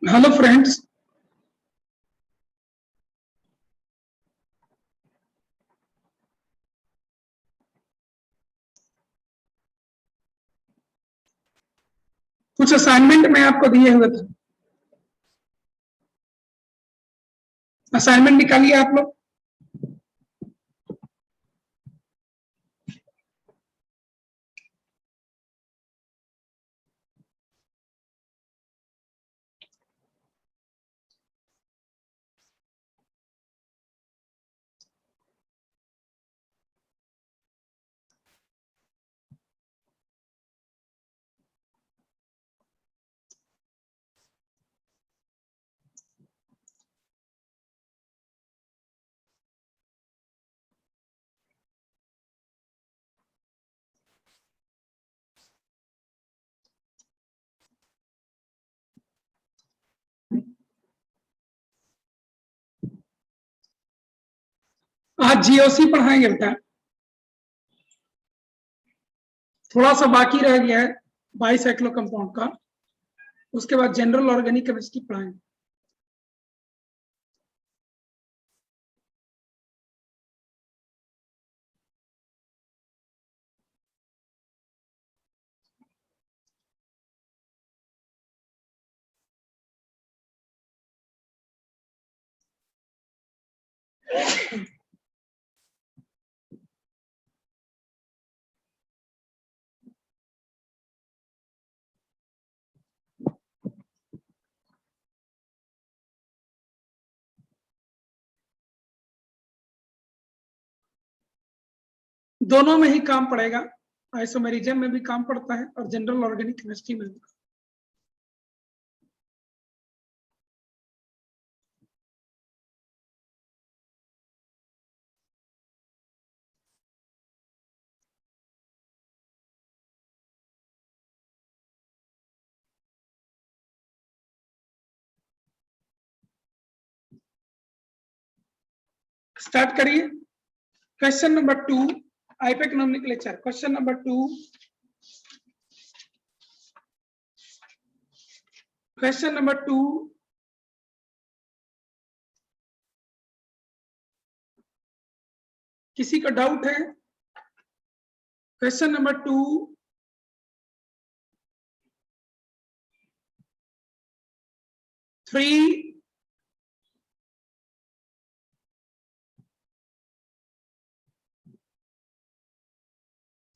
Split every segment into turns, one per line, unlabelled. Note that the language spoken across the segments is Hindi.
हेलो फ्रेंड्स, कुछ असाइनमेंट मैं आपको दिए हुए थे। असाइनमेंट निकालिए आप लोग। आज जीओसी पढ़ाएंगे बेटा। थोड़ा सा बाकी रह गया है बाइसाइक्लो कंपाउंड का, उसके बाद जनरल ऑर्गेनिक केमिस्ट्री पढ़ाएंगे। दोनों में ही काम पड़ेगा, आइसोमेरिज्म में भी काम पड़ता है और जनरल ऑर्गेनिक केमिस्ट्री में भी। स्टार्ट करिए। Question number 2, IUPAC nomenclature. Question number 2, question number 2, किसी का डाउट है? Question number 2, three,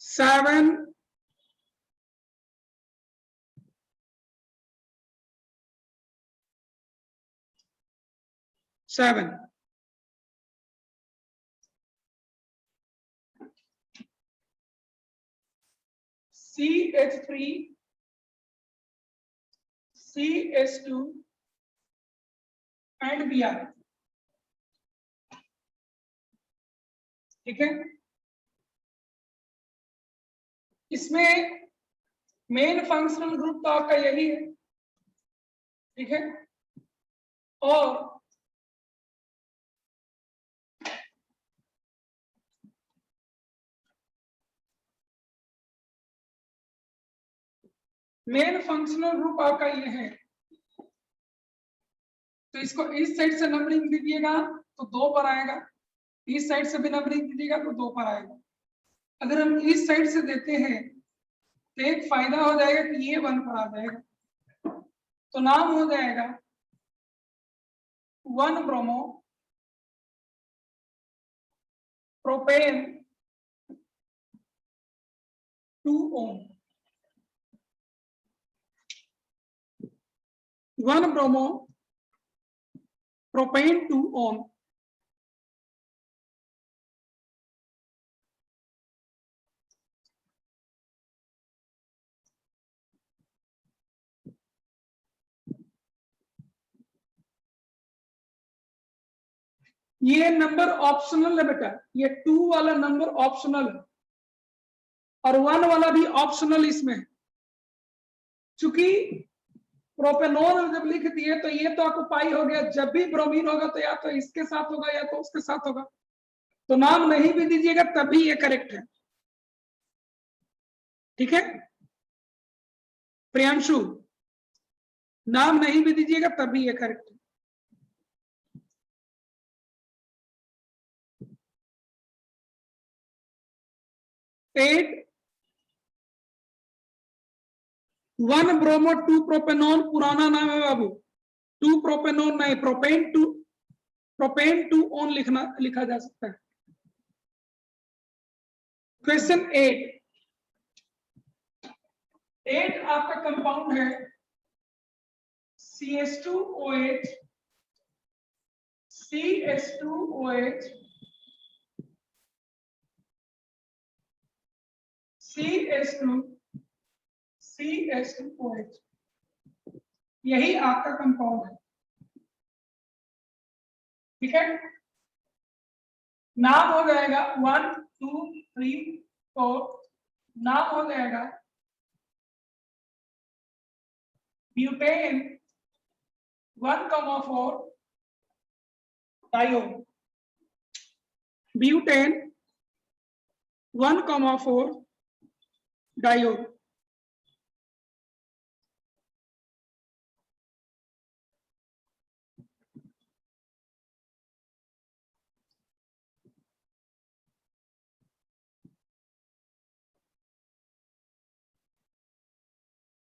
7, 7, CH3, CH2 and Br। ठीक है, इसमें मेन फंक्शनल ग्रुप तो आपका यही है। ठीक है, और मेन फंक्शनल ग्रुप आपका ये है, तो इसको इस साइड से नंबरिंग दीजिएगा तो 2 पर आएगा, इस साइड से भी नंबरिंग दीजिएगा तो 2 पर आएगा। अगर हम इस साइड से देते हैं तो एक फायदा हो जाएगा कि ये 1 पर आ जाएगा, तो नाम हो जाएगा 1 ब्रोमो प्रोपेन 2 ओम। 1 ब्रोमो प्रोपेन 2 ओम। ये नंबर ऑप्शनल है बेटा, ये 2 वाला नंबर ऑप्शनल है और 1 वाला भी ऑप्शनल इसमें है। चूंकि प्रोपेनॉल जब लिख दिए तो ये तो आपको पाई हो गया, जब भी ब्रोमीन होगा तो या तो इसके साथ होगा या तो उसके साथ होगा, तो नाम नहीं भी दीजिएगा तभी ये करेक्ट है। ठीक है प्रियांशु, नाम नहीं भी दीजिएगा तभी ये करेक्ट है। एट 1 ब्रोमो 2 प्रोपेनॉल पुराना नाम है बाबू, 2 प्रोपेनॉल नहीं, प्रोपेन 2 ऑन लिखा जा सकता है। क्वेश्चन 8 आपका कंपाउंड है CH2OH, CH2OH, CH2, CH2OH, यही आपका कंपाउंड है। ठीक है, नाम हो जाएगा 1 2 3 4, नाम हो जाएगा butane 1,4 dione, butane 1,4 dione.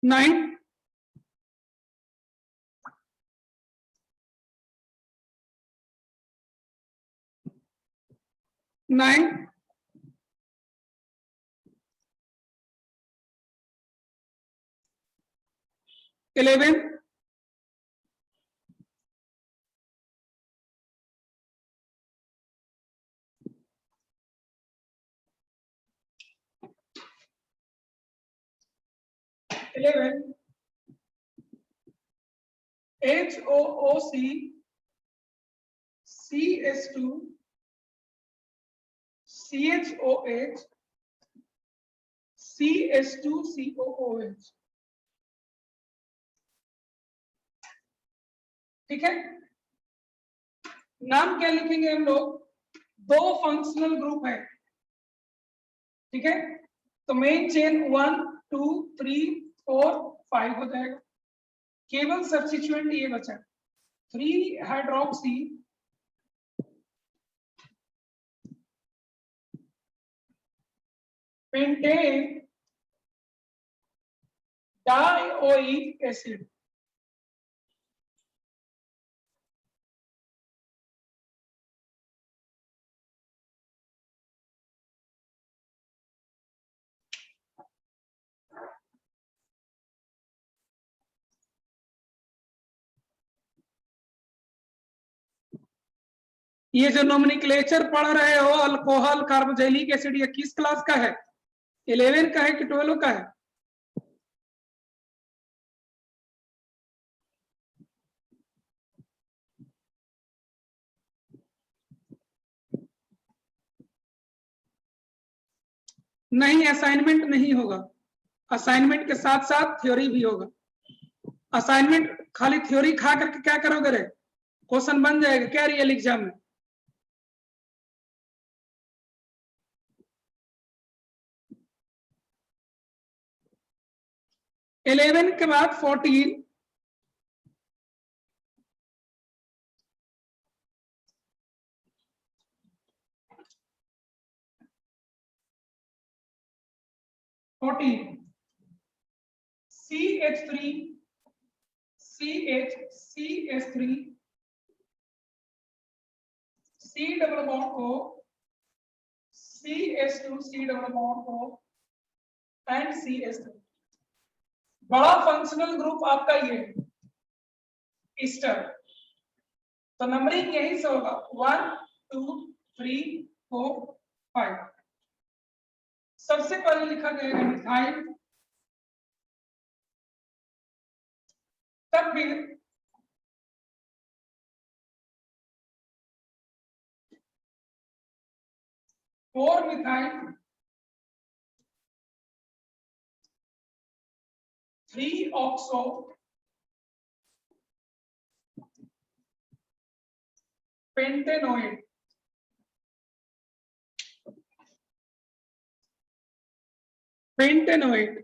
Nine 11 HOOC CH2 CHOH CH2COOH। ठीक है, नाम क्या लिखेंगे हम लोग, दो फंक्शनल ग्रुप है। ठीक है, तो मेन चेन 1 2 3 4 5 हो जाएगा, केवल सब्स्टिट्यूएंट ये बचा 3 हाइड्रोक्सी पेंटेन डाइओइक एसिड। ये जो नोमेनक्लेचर पढ़ रहे हो अल्कोहल कार्बोक्सिलिक एसिड, ये किस क्लास का है, 11 का है कि 12 का है? नहीं, असाइनमेंट नहीं होगा, असाइनमेंट के साथ साथ थ्योरी भी होगा। असाइनमेंट खाली थ्योरी खा करके क्या करोगे रे, क्वेश्चन बन जाएगा क्या रियल एग्जाम में? इलेवन के बाद 14 CH3 CH3 C double bond O CH2 C double bond O and CH3। बड़ा फंक्शनल ग्रुप आपका ये ईस्टर, तो नंबरिंग यही से होगा 1 2 3 4 5। सबसे पहले लिखा जाएगा मिथाइल, तब फिर फोर मिथाइल 3 ऑक्सो पेंटेनोइड, पेंटेनोइड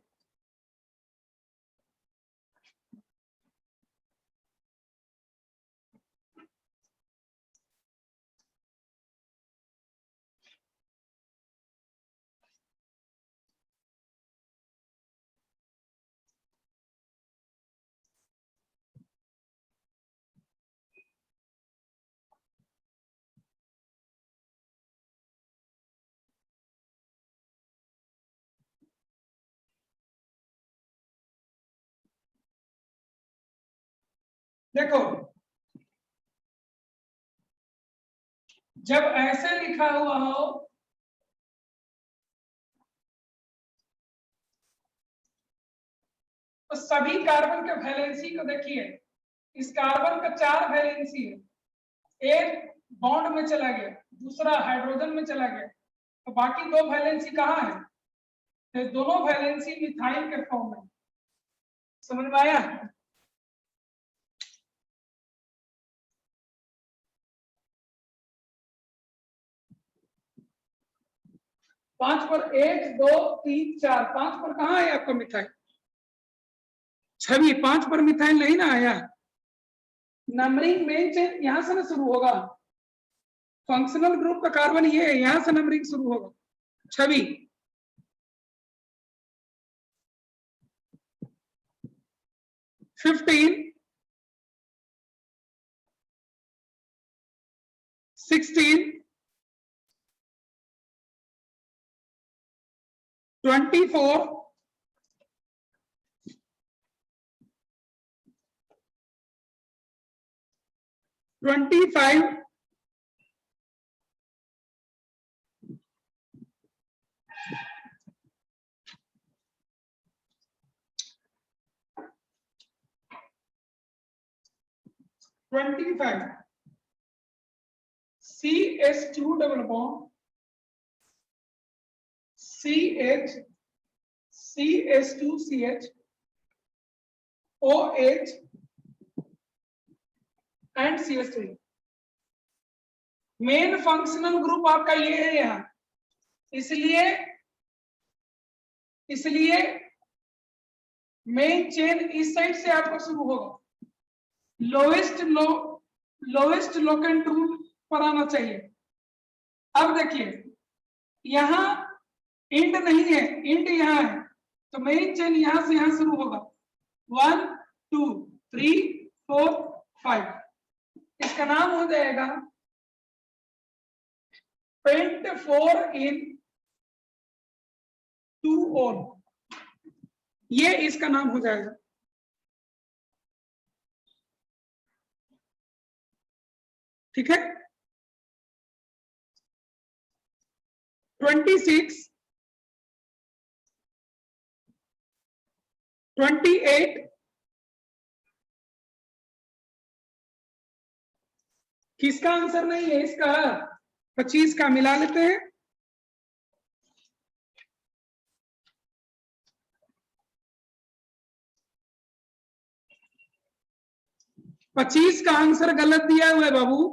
देखो जब ऐसे लिखा हुआ हो तो सभी कार्बन के वैलेंसी को देखिए, इस कार्बन का 4 वैलेंसी है, एक बॉन्ड में चला गया, दूसरा हाइड्रोजन में चला गया, तो बाकी 2 वैलेंसी कहाँ है? तो दोनों वैलेंसी मिथाइल के फॉर्म में। समझ में आया? पांच पर 1 2 3 4, 5 पर कहाँ है आपका मिथाइल? छवि 5 पर मिथाइल नहीं ना आया। नंबरिंग मेन चेन यहां से ना शुरू होगा, फंक्शनल ग्रुप का कार्बन ये है, यहां से नंबरिंग शुरू होगा। छवि 15 16 24 25 25 CH2 double bond CH CH2CH OH and CH3। Main functional group आपका ये है यहाँ, इसलिए मेन चेन इस साइड से आपका शुरू होगा, लोएस्ट लोकेंट रूल पर आना चाहिए। अब देखिए यहां इंड नहीं है, इंड यहां है, तो मेन चेन यहां से यहां शुरू होगा, 1 2 3 4 5। इसका नाम हो जाएगा पेंट 4 इन 2 ऑल, ये इसका नाम हो जाएगा। ठीक है, 26 28 किसका आंसर नहीं है? इसका 25 का मिला लेते हैं। पच्चीस का आंसर गलत दिया हुआ है बाबू,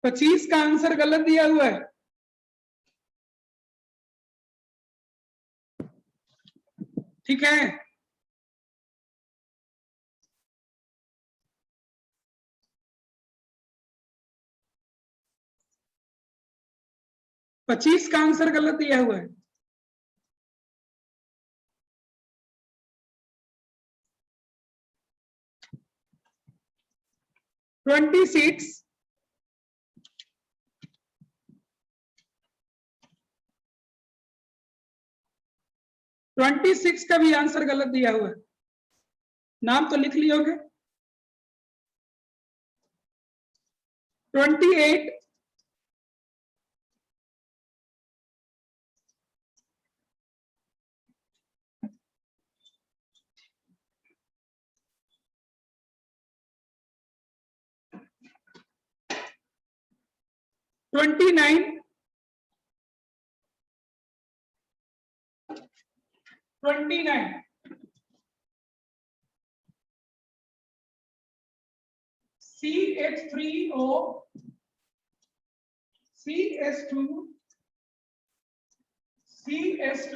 पच्चीस का आंसर गलत दिया हुआ है। ठीक है, पच्चीस का आंसर गलत दिया हुआ है। ट्वेंटी सिक्स 26 का भी आंसर गलत दिया हुआ है, नाम तो लिख लियोगे। 28 29 29 CH3O CS2 CS2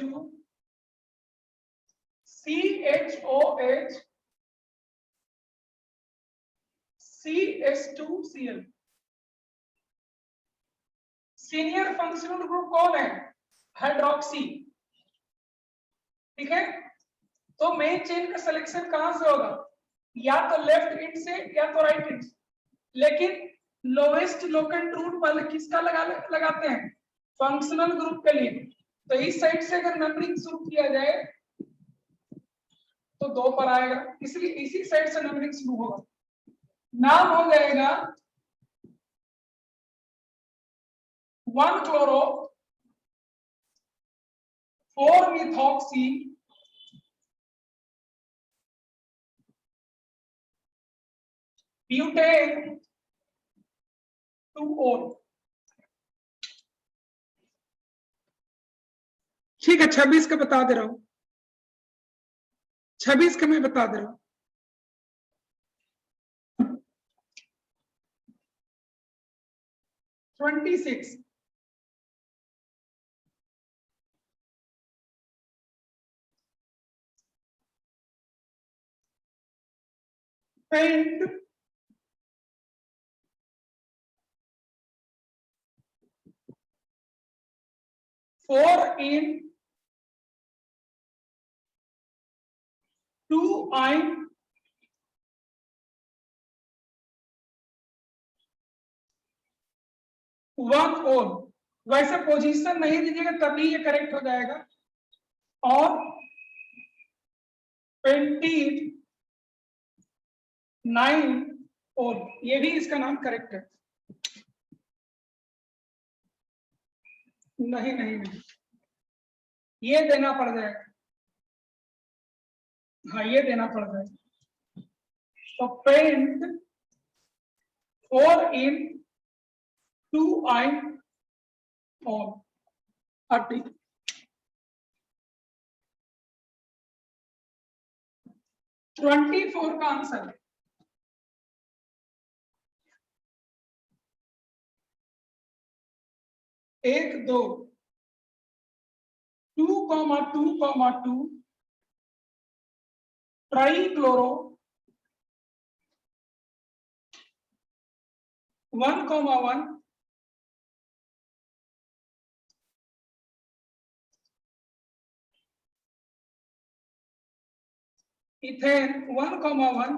CHOH CS2Cl। Senior functional group कौन है? हाइड्रोक्सी। ठीक है, तो मेन चेन का सिलेक्शन कहां से होगा? या तो लेफ्ट एंड से या तो राइट एंड से, लेकिन लोएस्ट लोकेंट रूट पहले किसका लगाते हैं? फंक्शनल ग्रुप के लिए। तो इस साइड से अगर नंबरिंग शुरू किया जाए तो 2 पर आएगा, इसलिए इसी साइड से नंबरिंग शुरू होगा। नाम हो जाएगा 1 क्लोरो 4 मिथॉक्सी ब्यूटेन 2-OL। ठीक है, 26 का बता दे रहा हूं, 26 का मैं बता दे रहा हूं। Twenty six point 4 in 2 1-OL। वैसे पोजीशन नहीं दीजिएगा तभी ये करेक्ट हो जाएगा। और 29-OL, ये भी इसका नाम करेक्ट है। नहीं नहीं नहीं, ये देना पड़ जाएगा। हाँ, ये देना पड़ जाएगा। तो पेंट 4 in 2-OL 30। 24 का आंसर है 1 2 2,2,2 ट्राइक्लोरो 1,1 इथेन 1,1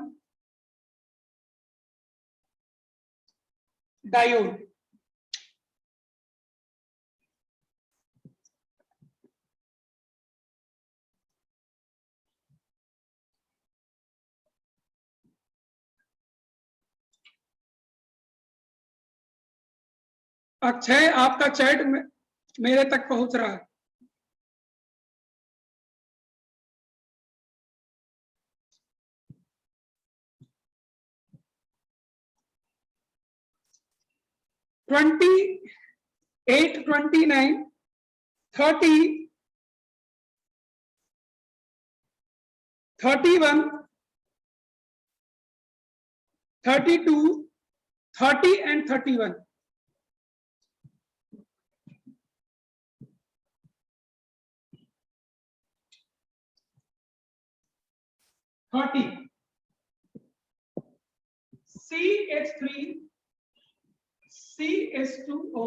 डायोड। अक्षय, आपका चैट मेरे तक पहुंच रहा है। Twenty 8 29 30 31 32 30 and 31। 30 CH3 CS2O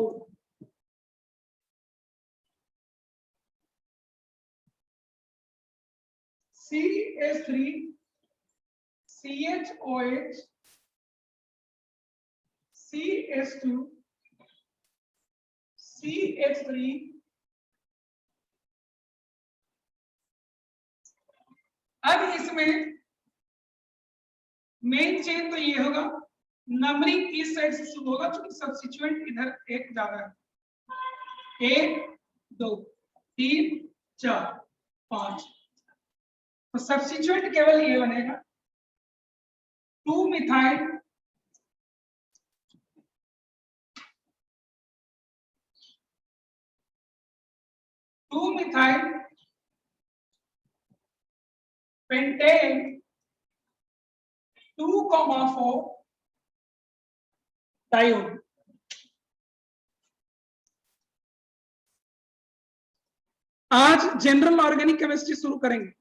CH3 CHOH CS2 CH3। अब इसमें मेन चेन तो ये होगा, नंबरिंग इस साइड से शुरू होगा क्योंकि सब्स्टिट्यूएंट इधर एक जा रहा है। 1 2 3 4 5, तो सब्स्टिट्यूएंट केवल ये बनेगा 2 मिथाइल 2 मिथाइल पेंटेन 2,4 डायोन। आज जनरल ऑर्गेनिक केमिस्ट्री शुरू करेंगे।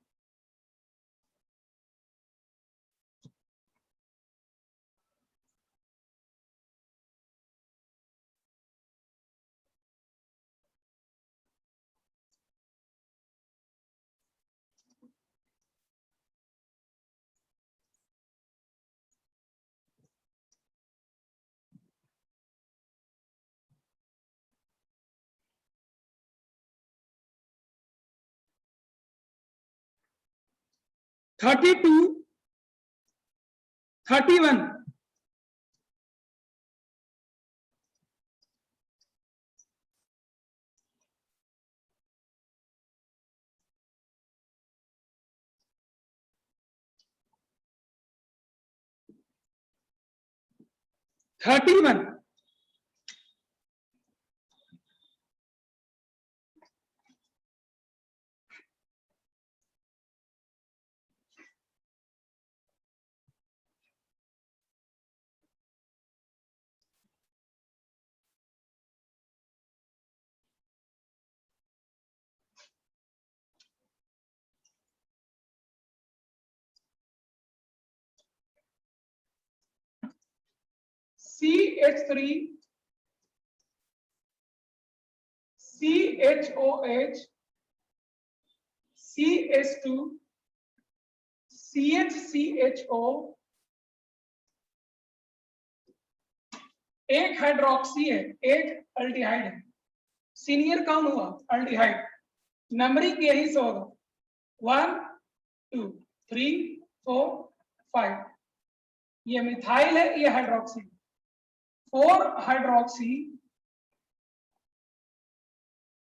Thirty two 31 31 CH3 CHOH CH2 CHCHO, एक हाइड्रोक्सी है, एक अल्डिहाइड है। सीनियर कौन हुआ? अल्डिहाइड। नंबरिंग यही से होगा 1 2 3 4 5। ये मिथाइल है, ये hydroxy. 4 hydroxy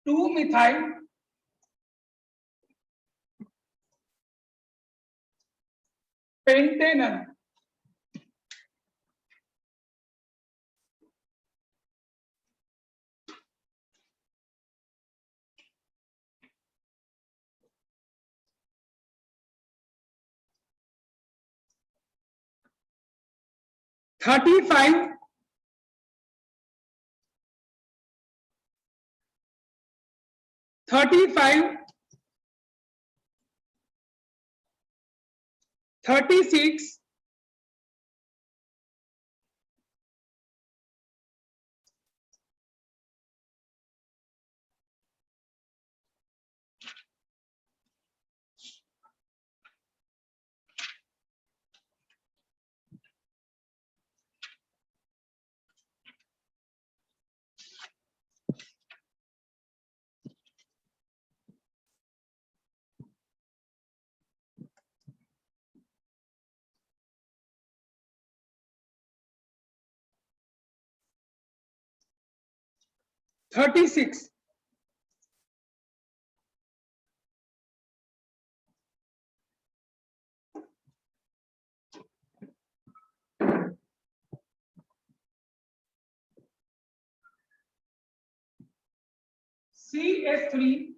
2 methyl Pantanal. Thirty five 36 36 CH3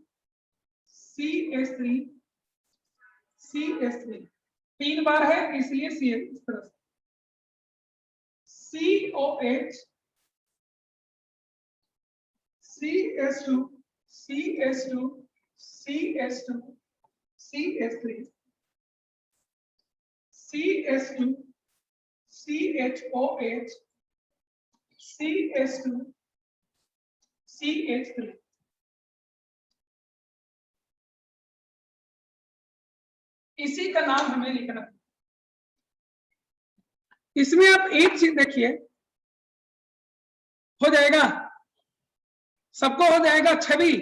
CH3 CH3 तीन बार है इसलिए सी इस तरह से COH CH2 CH2 CH2 CH3 CH2 CHOH CH2 CH3। इसी का नाम हमें लिखना है। इसमें आप एक चीज देखिए, हो जाएगा, सबको हो जाएगा छवि।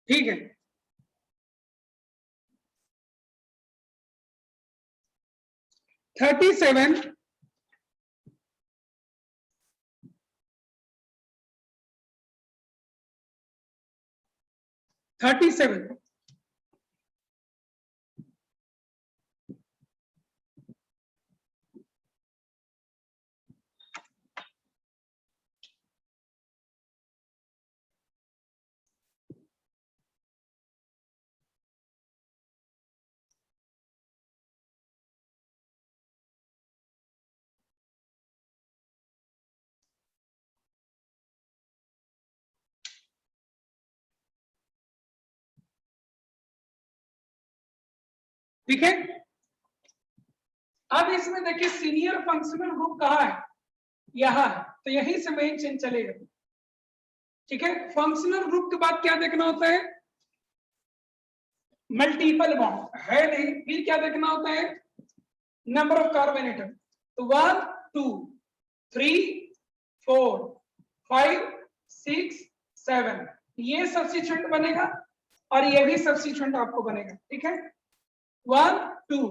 ठीक है, थर्टी सेवन 37 ठीक है। अब इसमें देखिए सीनियर फंक्शनल ग्रुप कहाँ है, यहाँ है, तो यहीं से मेन चेन चलेगा। ठीक है, फंक्शनल ग्रुप के बाद क्या देखना होता है, मल्टीपल बॉन्ड है नहीं, फिर क्या देखना होता है, नंबर ऑफ कार्बन एटम। तो 1 2 3 4 5 6 7 ये सब्स्टिट्यूएंट बनेगा और ये भी सब्स्टिट्यूएंट आपको बनेगा। ठीक है, 1 2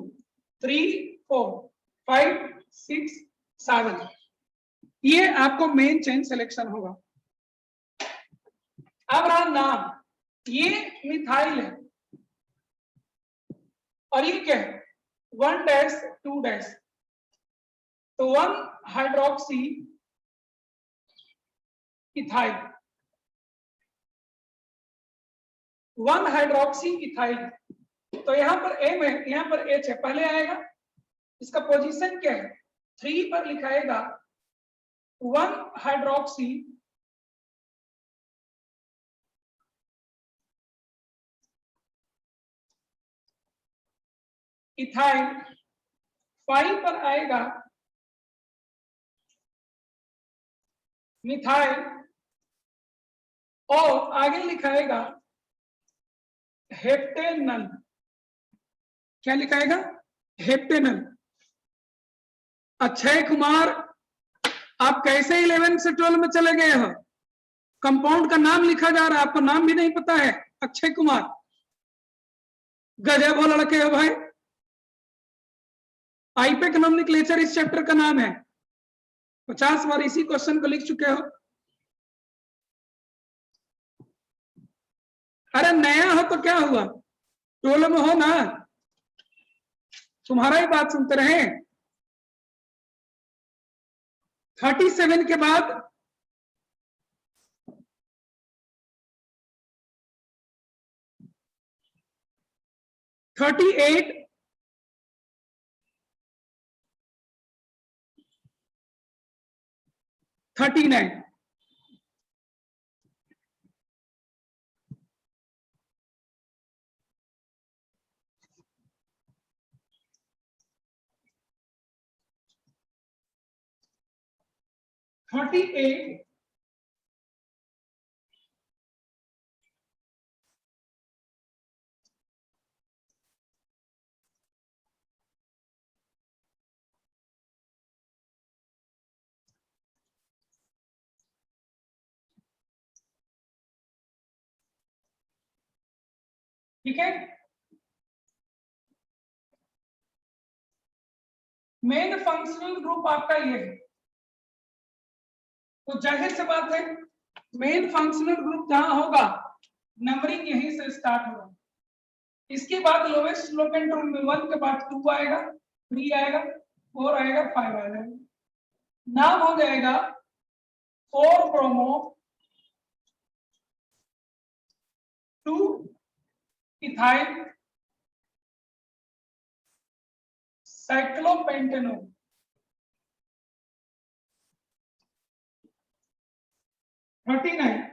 3 4 5 6 7 ये आपको मेन चेन सिलेक्शन होगा। अब रहा नाम, ये मिथाइल है और ये क्या है, 1 डैश 2 डैश, तो 1 हाइड्रोक्सी इथाइल, 1 हाइड्रोक्सी इथाइल। तो यहां पर M है, यहां पर H है, पहले आएगा, इसका पोजीशन क्या है, 3 पर लिखाएगा 1 हाइड्रोक्सी इथाइल, 5 पर आएगा मिथाइल और आगे लिखाएगा हेप्टेनल। क्या लिखाएगा, हेप्टेनल। अक्षय कुमार, आप कैसे 11 से 12 में चले गए हो, कंपाउंड का नाम लिखा जा रहा है, आपको नाम भी नहीं पता है, अक्षय कुमार, गजब हो लड़के हो भाई। आईपेक नोमेनक्लेचर इस चैप्टर का नाम है, 50 बार इसी क्वेश्चन को लिख चुके हो। अरे नया हो तो क्या हुआ, 12 में हो ना, तुम्हारा ही बात सुनते रहे। 37 के बाद 38 39 38 ठीक है, मेन फंक्शनल ग्रुप आपका ये है, तो जाहिर सी बात है मेन फंक्शनल ग्रुप जहां होगा नंबरिंग यहीं से स्टार्ट होगा। इसके बाद लोवेस्ट स्लोपेंट रूल में 1 के बाद 2 आएगा, 3 आएगा, 4 आएगा, 5 आएगा। नाम हो जाएगा 4 ब्रोमो 2 इथाइल साइक्लोपेंटेनोल। 39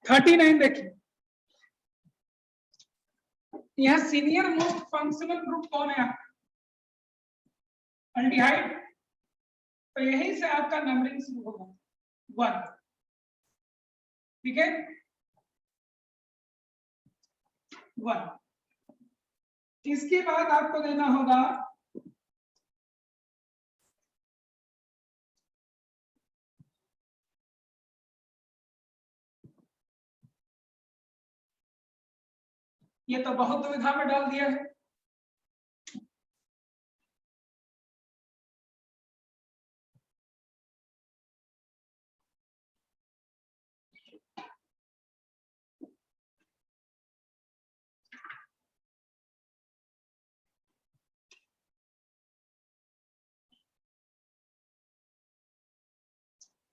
39 देखिए, यह सीनियर मोस्ट फंक्शनल ग्रुप कौन है, अल्डिहाइड। तो यहीं से आपका नंबरिंग शुरू होगा 1। ठीक है, 1। इसके बाद आपको देना होगा ये तो बहुत दुविधा में डाल दिया है,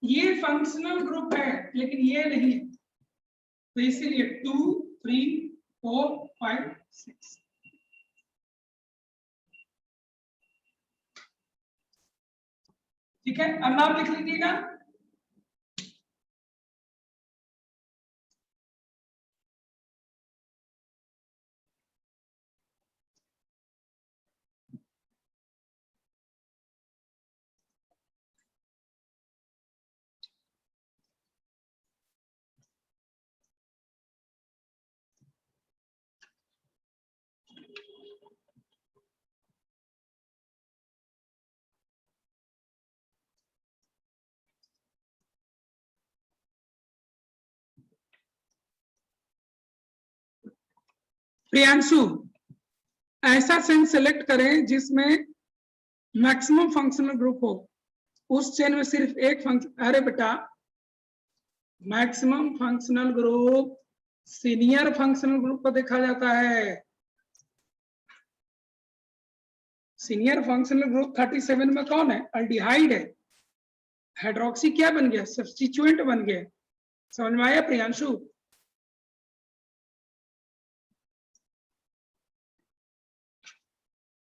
ये फंक्शनल ग्रुप है लेकिन ये नहीं है, तो इसीलिए 2 3 4 5 6। ठीक है, अब नाम लिख लीजिएगा। प्रियांशु, ऐसा चेन सेलेक्ट करें जिसमें मैक्सिमम फंक्शनल ग्रुप हो, उस चेन में सिर्फ एक फंक्शन। अरे बेटा, maximum functional group senior functional group को देखा जाता है। सीनियर फंक्शनल ग्रुप 37 में कौन है? अल्डिहाइड है। हाइड्रोक्सी क्या बन गया? सब्स्टिट्यूएंट बन गया। समझ में आया प्रियांशु?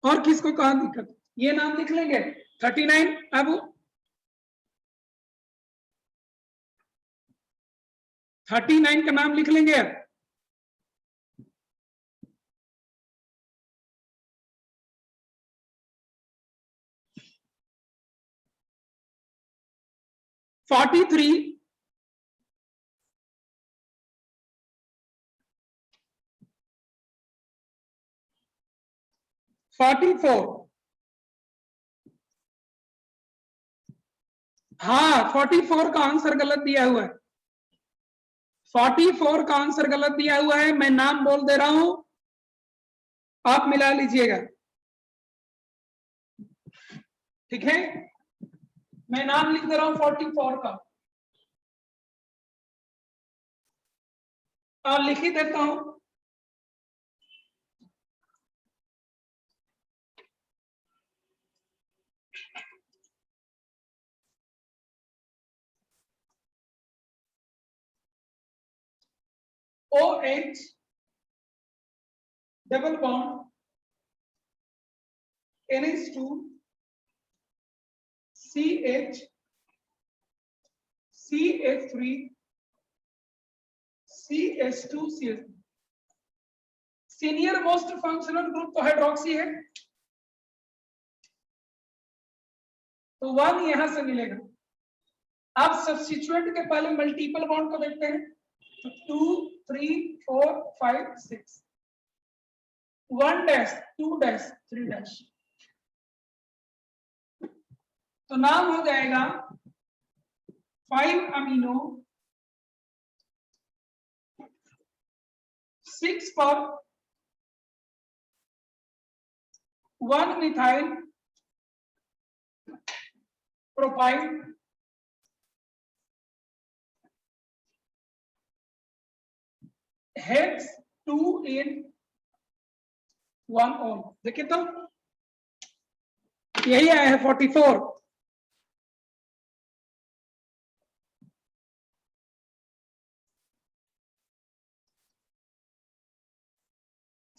और किसको कहा दिक्कत? ये नाम लिख लेंगे 39। अब 39 का नाम लिख लेंगे। 43 44। हाँ, 44 का आंसर गलत दिया हुआ है। 44 का आंसर गलत दिया हुआ है। मैं नाम बोल दे रहा हूं, आप मिला लीजिएगा। ठीक है, मैं नाम लिख दे रहा हूं 44 का, और लिख ही देता हूं। OH double bond NH2 CH CH3 CH2 CH। Senior most functional group तो हाइड्रोक्सी है, तो 1 यहां से मिलेगा। आप सब्स्टिट्यूएंट के पहले मल्टीपल बॉन्ड को देखते हैं, तो 2 3 4 5 6, 1 डैश 2 डैश 3 डैश, तो नाम हो जाएगा 5 अमीनो 6 पर 1 methyl propyl hex 2 in 1 on। देखिए तो यही आया है 44।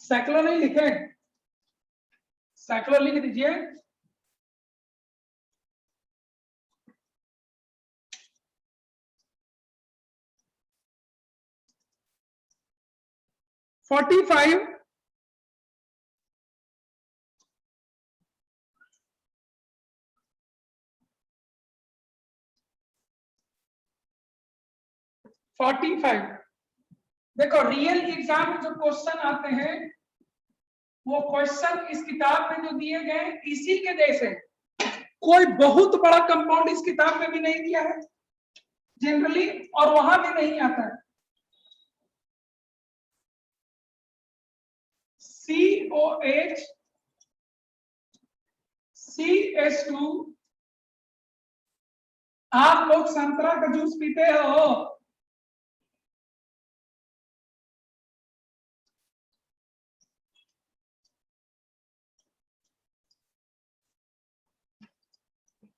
सैकड़ों नहीं लिखे, सैकड़ों लिख दीजिए। Forty five 45। देखो, रियल एग्जाम में जो क्वेश्चन आते हैं वो क्वेश्चन इस किताब में जो दिए गए इसी के जैसे, कोई बहुत बड़ा कंपाउंड इस किताब में भी नहीं दिया है जनरली, और वहां भी नहीं आता है। COH CH2। आप लोग संतरा का जूस पीते हो?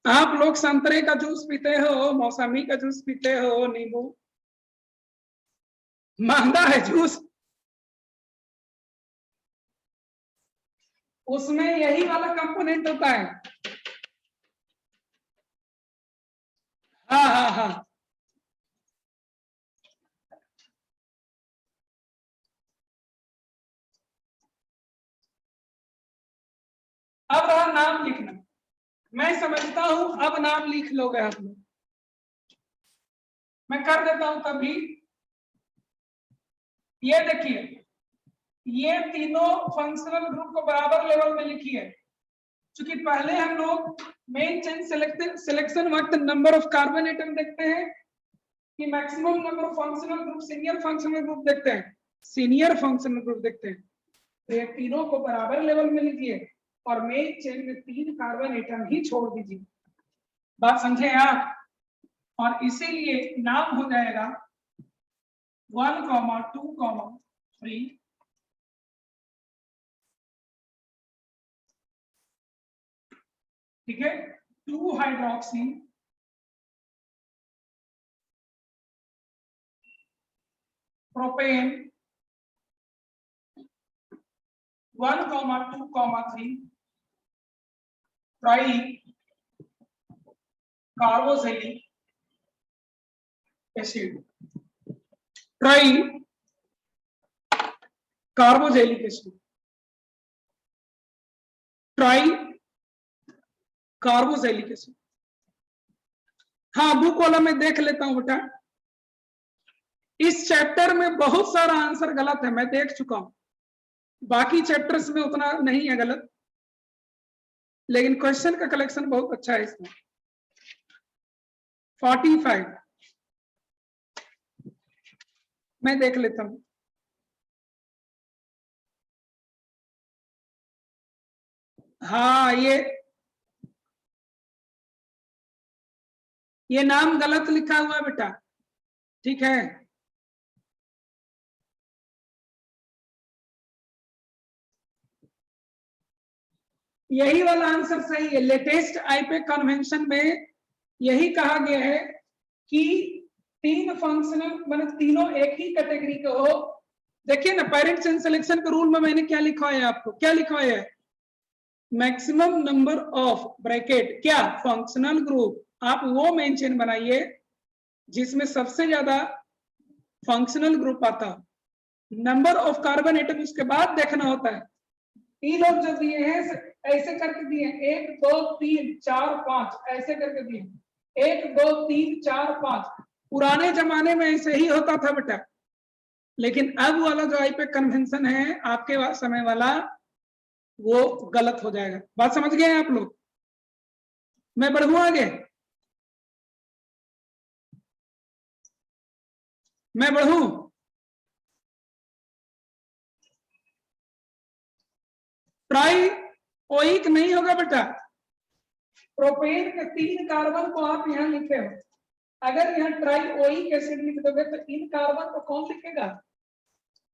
आप लोग संतरे का जूस पीते हो, मौसमी का जूस पीते हो, नींबू महंगा है जूस, उसमें यही वाला कंपोनेंट होता है। हाँ हाँ हाँ, अब रहा नाम लिखना, मैं समझता हूं अब नाम लिख लोगे आप लोग, मैं कर देता हूं तभी। ये देखिए, ये तीनों फंक्शनल ग्रुप को बराबर लेवल में लिखिए, क्योंकि पहले हम लोग मेन चेन सिलेक्शन वक्त नंबर ऑफ कार्बन एटम देखते हैं कि maximum number of functional group, senior functional group देखते हैं, सीनियर फंक्शनल ग्रुप देखते हैं। तो ये तीनों को बराबर लेवल में लीजिए और मेन चेन में 3 कार्बन एटम ही छोड़ दीजिए, बात समझे आप? और इसीलिए नाम हो जाएगा 1, 2, 3, ठीक है, 2 hydroxy propane 1, 2, 3 try carboxylic acid, try carboxylic acid, try carboxylic acid. हाँ, बुक वाला मैं देख लेता हूं बेटा, इस चैप्टर में बहुत सारा आंसर गलत है, मैं देख चुका हूं, बाकी चैप्टर्स में उतना नहीं है गलत, लेकिन क्वेश्चन का कलेक्शन बहुत अच्छा है इसमें। 45 मैं देख लेता हूं। हाँ, ये नाम गलत लिखा हुआ है बेटा, ठीक है, यही वाला आंसर सही है। लेटेस्ट आईपेक कन्वेंशन में यही कहा गया है कि 3 फंक्शनल मतलब तीनों एक ही कैटेगरी के हो। देखिए ना, पेरेंट्स एंड सिलेक्शन के रूल में मैंने क्या लिखवाया है आपको, क्या लिखवाया है? मैक्सिमम नंबर ऑफ ब्रैकेट क्या फंक्शनल ग्रुप, आप वो मेन चेन बनाइए जिसमें सबसे ज्यादा फंक्शनल ग्रुप आता, नंबर ऑफ कार्बन एटम उसके बाद देखना होता है। ये लोग जो दिए हैं ऐसे करके दिए, 1, 2, 3, 4, 5 ऐसे करके दिए, 1, 2, 3, 4, 5। पुराने जमाने में ऐसे ही होता था बेटा, लेकिन अब वाला जो आईपेक कन्वेंशन है आपके समय वाला, वो गलत हो जाएगा। बात समझ गए आप लोग? मैं बढ़ू आगे, मैं बढ़ू। ट्राई ओइक नहीं होगा बेटा, प्रोपेन के 3 कार्बन को आप यहां लिखे हो, अगर यहाँ ट्राई ओइक एसिड लिख दोगे तो इन कार्बन को कौन लिखेगा?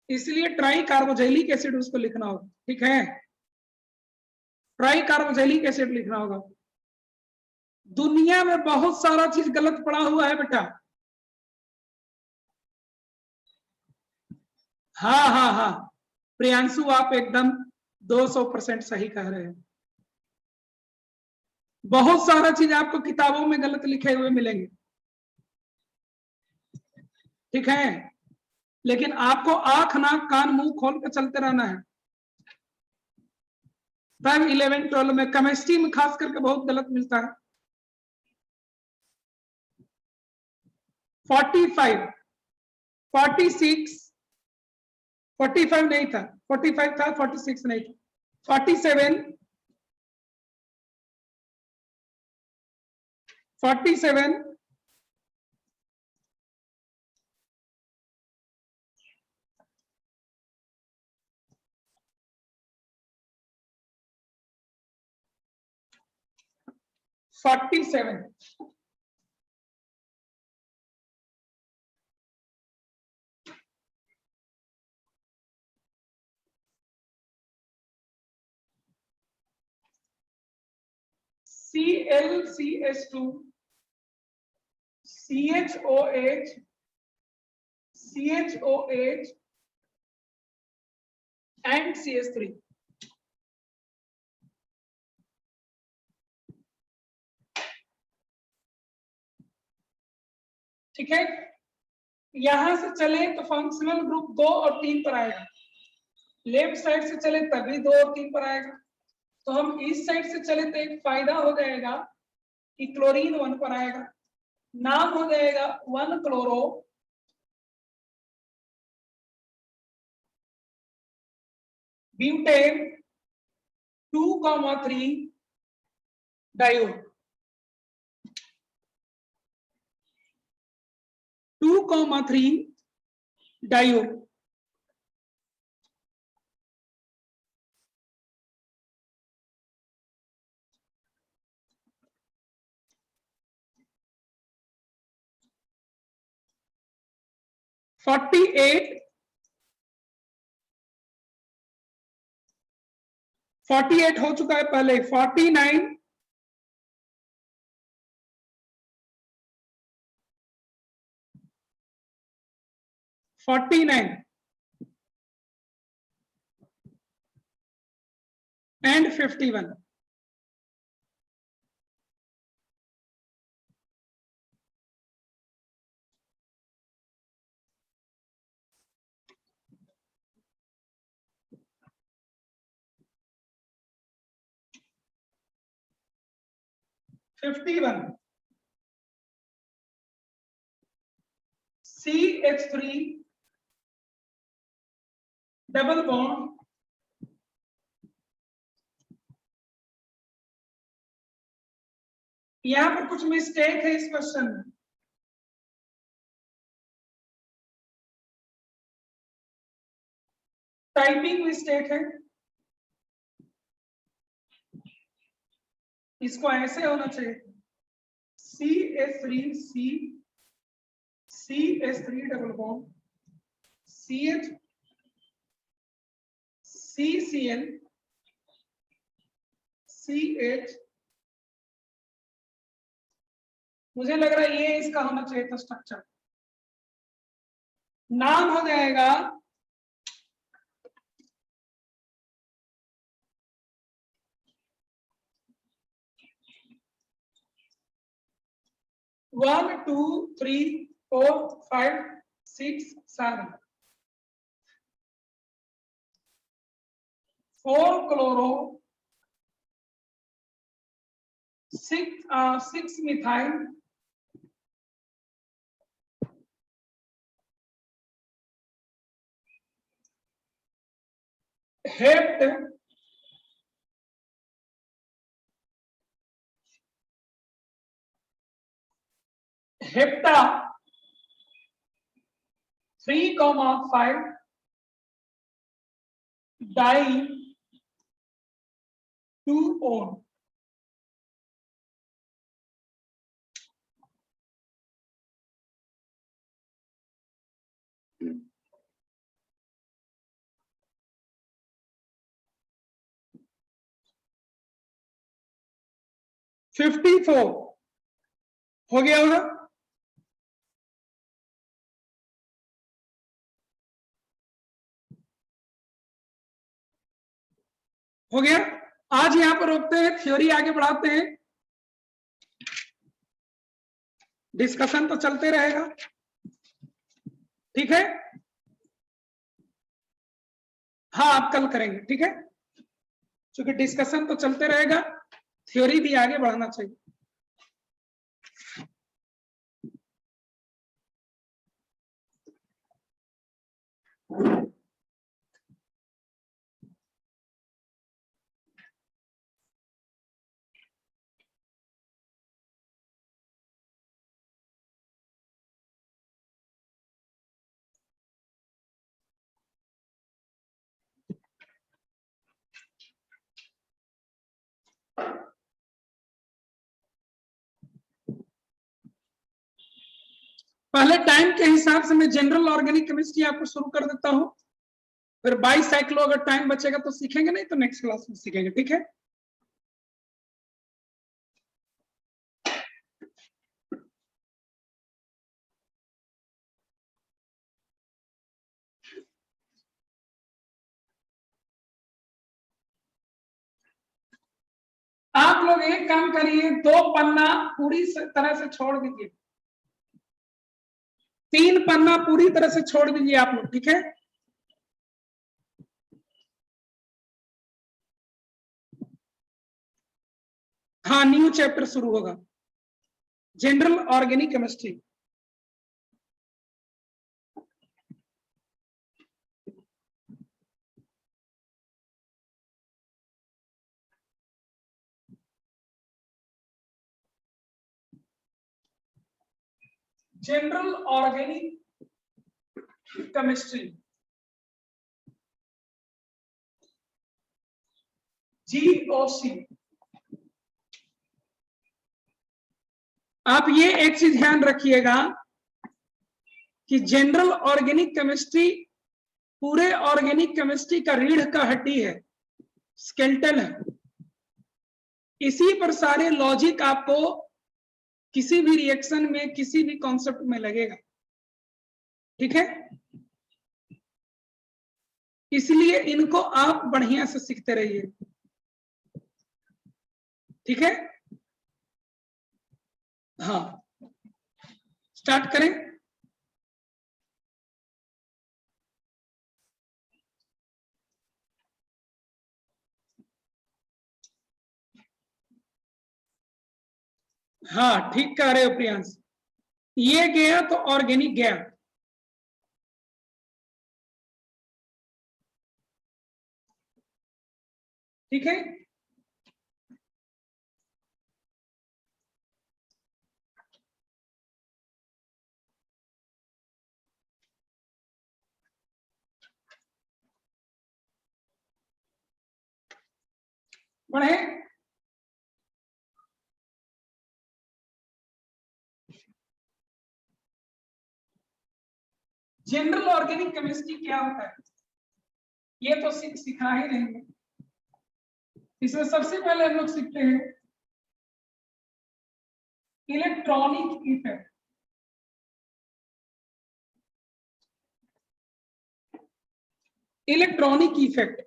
इसलिए ट्राई कार्बोक्सिलिक एसिड उसको लिखना होगा, ठीक है, ट्राई कार्बोक्सिलिक एसिड लिखना होगा। दुनिया में बहुत सारा चीज गलत पड़ा हुआ है बेटा। हाँ हाँ हाँ, प्रियांशु आप एकदम 200% सही कह रहे हैं, बहुत सारा चीज आपको किताबों में गलत लिखे हुए मिलेंगे, ठीक है, लेकिन आपको आंख नाक कान मुंह खोल कर चलते रहना है। तब 11 12 में केमिस्ट्री में खास करके बहुत गलत मिलता है। 45 46 45 नहीं था, 45 था, 46 नहीं था, 47 47 47 C ClCH2 CHOH CHOH and CH3। ठीक है, यहां से चले तो फंक्शनल ग्रुप 2 और 3 पर आएगा, लेफ्ट साइड से चले तभी 2 और 3 पर आएगा। तो हम इस साइड से चले तो एक फायदा हो जाएगा कि क्लोरीन 1 पर आएगा, नाम हो जाएगा 1 chlorobutane 2,3 diol 2,3 diol. Forty eight हो चुका है पहले, 49 and 51। CH3 डबल बॉन्ड यहां पर कुछ मिस्टेक है इस क्वेश्चन में, टाइपिंग मिस्टेक है, इसको ऐसे होना चाहिए CH3 double bond CH CCl CH। मुझे लग रहा है ये इसका होना चाहिए था स्ट्रक्चर, नाम हो जाएगा one two three four five six seven 4 chloro 6 methyl hept hepta 3,5 di 2 one. Fifty 54 हो गया होगा, हो गया। आज यहां पर रोकते हैं, थ्योरी आगे बढ़ाते हैं, डिस्कशन तो चलते रहेगा, ठीक है। हाँ आप कल करेंगे, ठीक है, क्योंकि डिस्कशन तो चलते रहेगा, थ्योरी भी आगे बढ़ाना चाहिए। पहले टाइम के हिसाब से मैं जनरल ऑर्गेनिक केमिस्ट्री आपको शुरू कर देता हूं, फिर बाईसाइक्लो अगर टाइम बचेगा तो सीखेंगे, नहीं तो नेक्स्ट क्लास में सीखेंगे, ठीक है। लोग एक काम करिए, 2 पन्ना पूरी तरह से छोड़ दीजिए, 3 पन्ना पूरी तरह से छोड़ दीजिए आप लोग, ठीक है। हाँ, न्यू चैप्टर शुरू होगा, general organic chemistry. General organic chemistry, GOC। आप ये एक चीज ध्यान रखिएगा कि जनरल ऑर्गेनिक केमिस्ट्री पूरे ऑर्गेनिक केमिस्ट्री का रीढ़ का हड्डी है, स्केलेटन है। इसी पर सारे लॉजिक आपको किसी भी रिएक्शन में, किसी भी कॉन्सेप्ट में लगेगा, ठीक है। इसलिए इनको आप बढ़िया से सीखते रहिए, ठीक है। हाँ, स्टार्ट करें। हाँ, ठीक कह रहे हो प्रियांश, ये गया तो ऑर्गेनिक गया। ठीक है, पढ़े। जनरल ऑर्गेनिक केमिस्ट्री क्या होता है ये तो सिखा ही रहेंगे। इसमें सबसे पहले हम लोग सीखते हैं electronic effect. Electronic effect,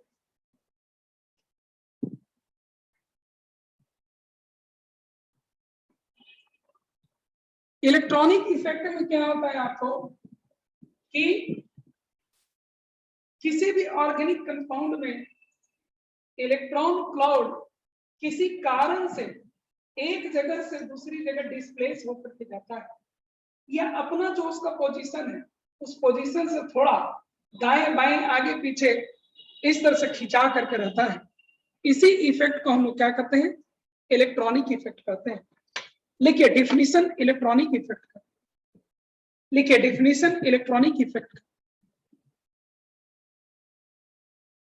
electronic effect में क्या होता है आपको कि किसी भी ऑर्गेनिक कंपाउंड में इलेक्ट्रॉन क्लाउड किसी कारण से एक जगह से दूसरी जगह डिस्प्लेस होकर के जाता है, या अपना जो उसका पोजीशन है उस पोजीशन से थोड़ा दाएं बाएं आगे पीछे इस तरह से खिंचा करके रहता है। इसी इफेक्ट को हम लोग क्या करते हैं, इलेक्ट्रॉनिक इफेक्ट कहते हैं। लिखिए डिफिनीशन इलेक्ट्रॉनिक इफेक्ट का, लिखिए definition electronic effect.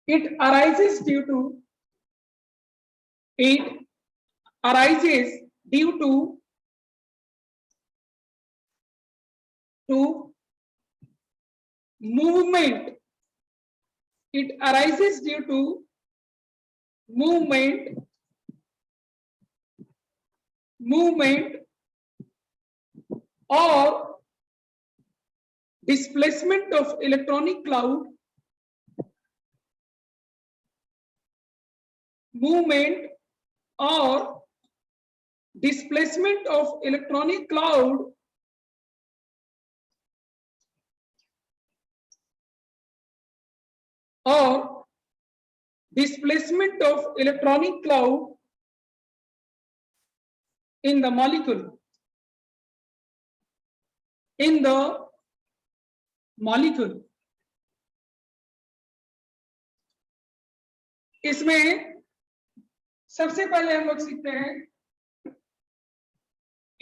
It arises due to movement. It arises due to movement or displacement of electronic cloud, movement or displacement of electronic cloud or displacement of electronic cloud in the molecule, इसमें सबसे पहले हम लोग सीखते हैं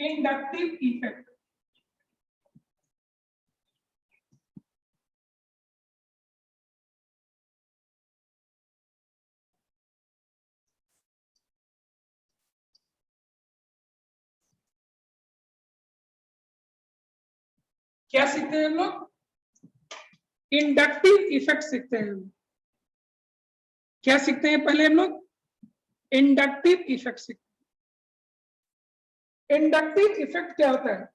इंडक्टिव इफेक्ट। क्या सीखते हैं हम लोग, इंडक्टिव इफेक्ट सीखते हैं। क्या सीखते हैं पहले हम लोग, इंडक्टिव इफेक्ट सीखते हैं। इंडक्टिव इफेक्ट क्या होता है,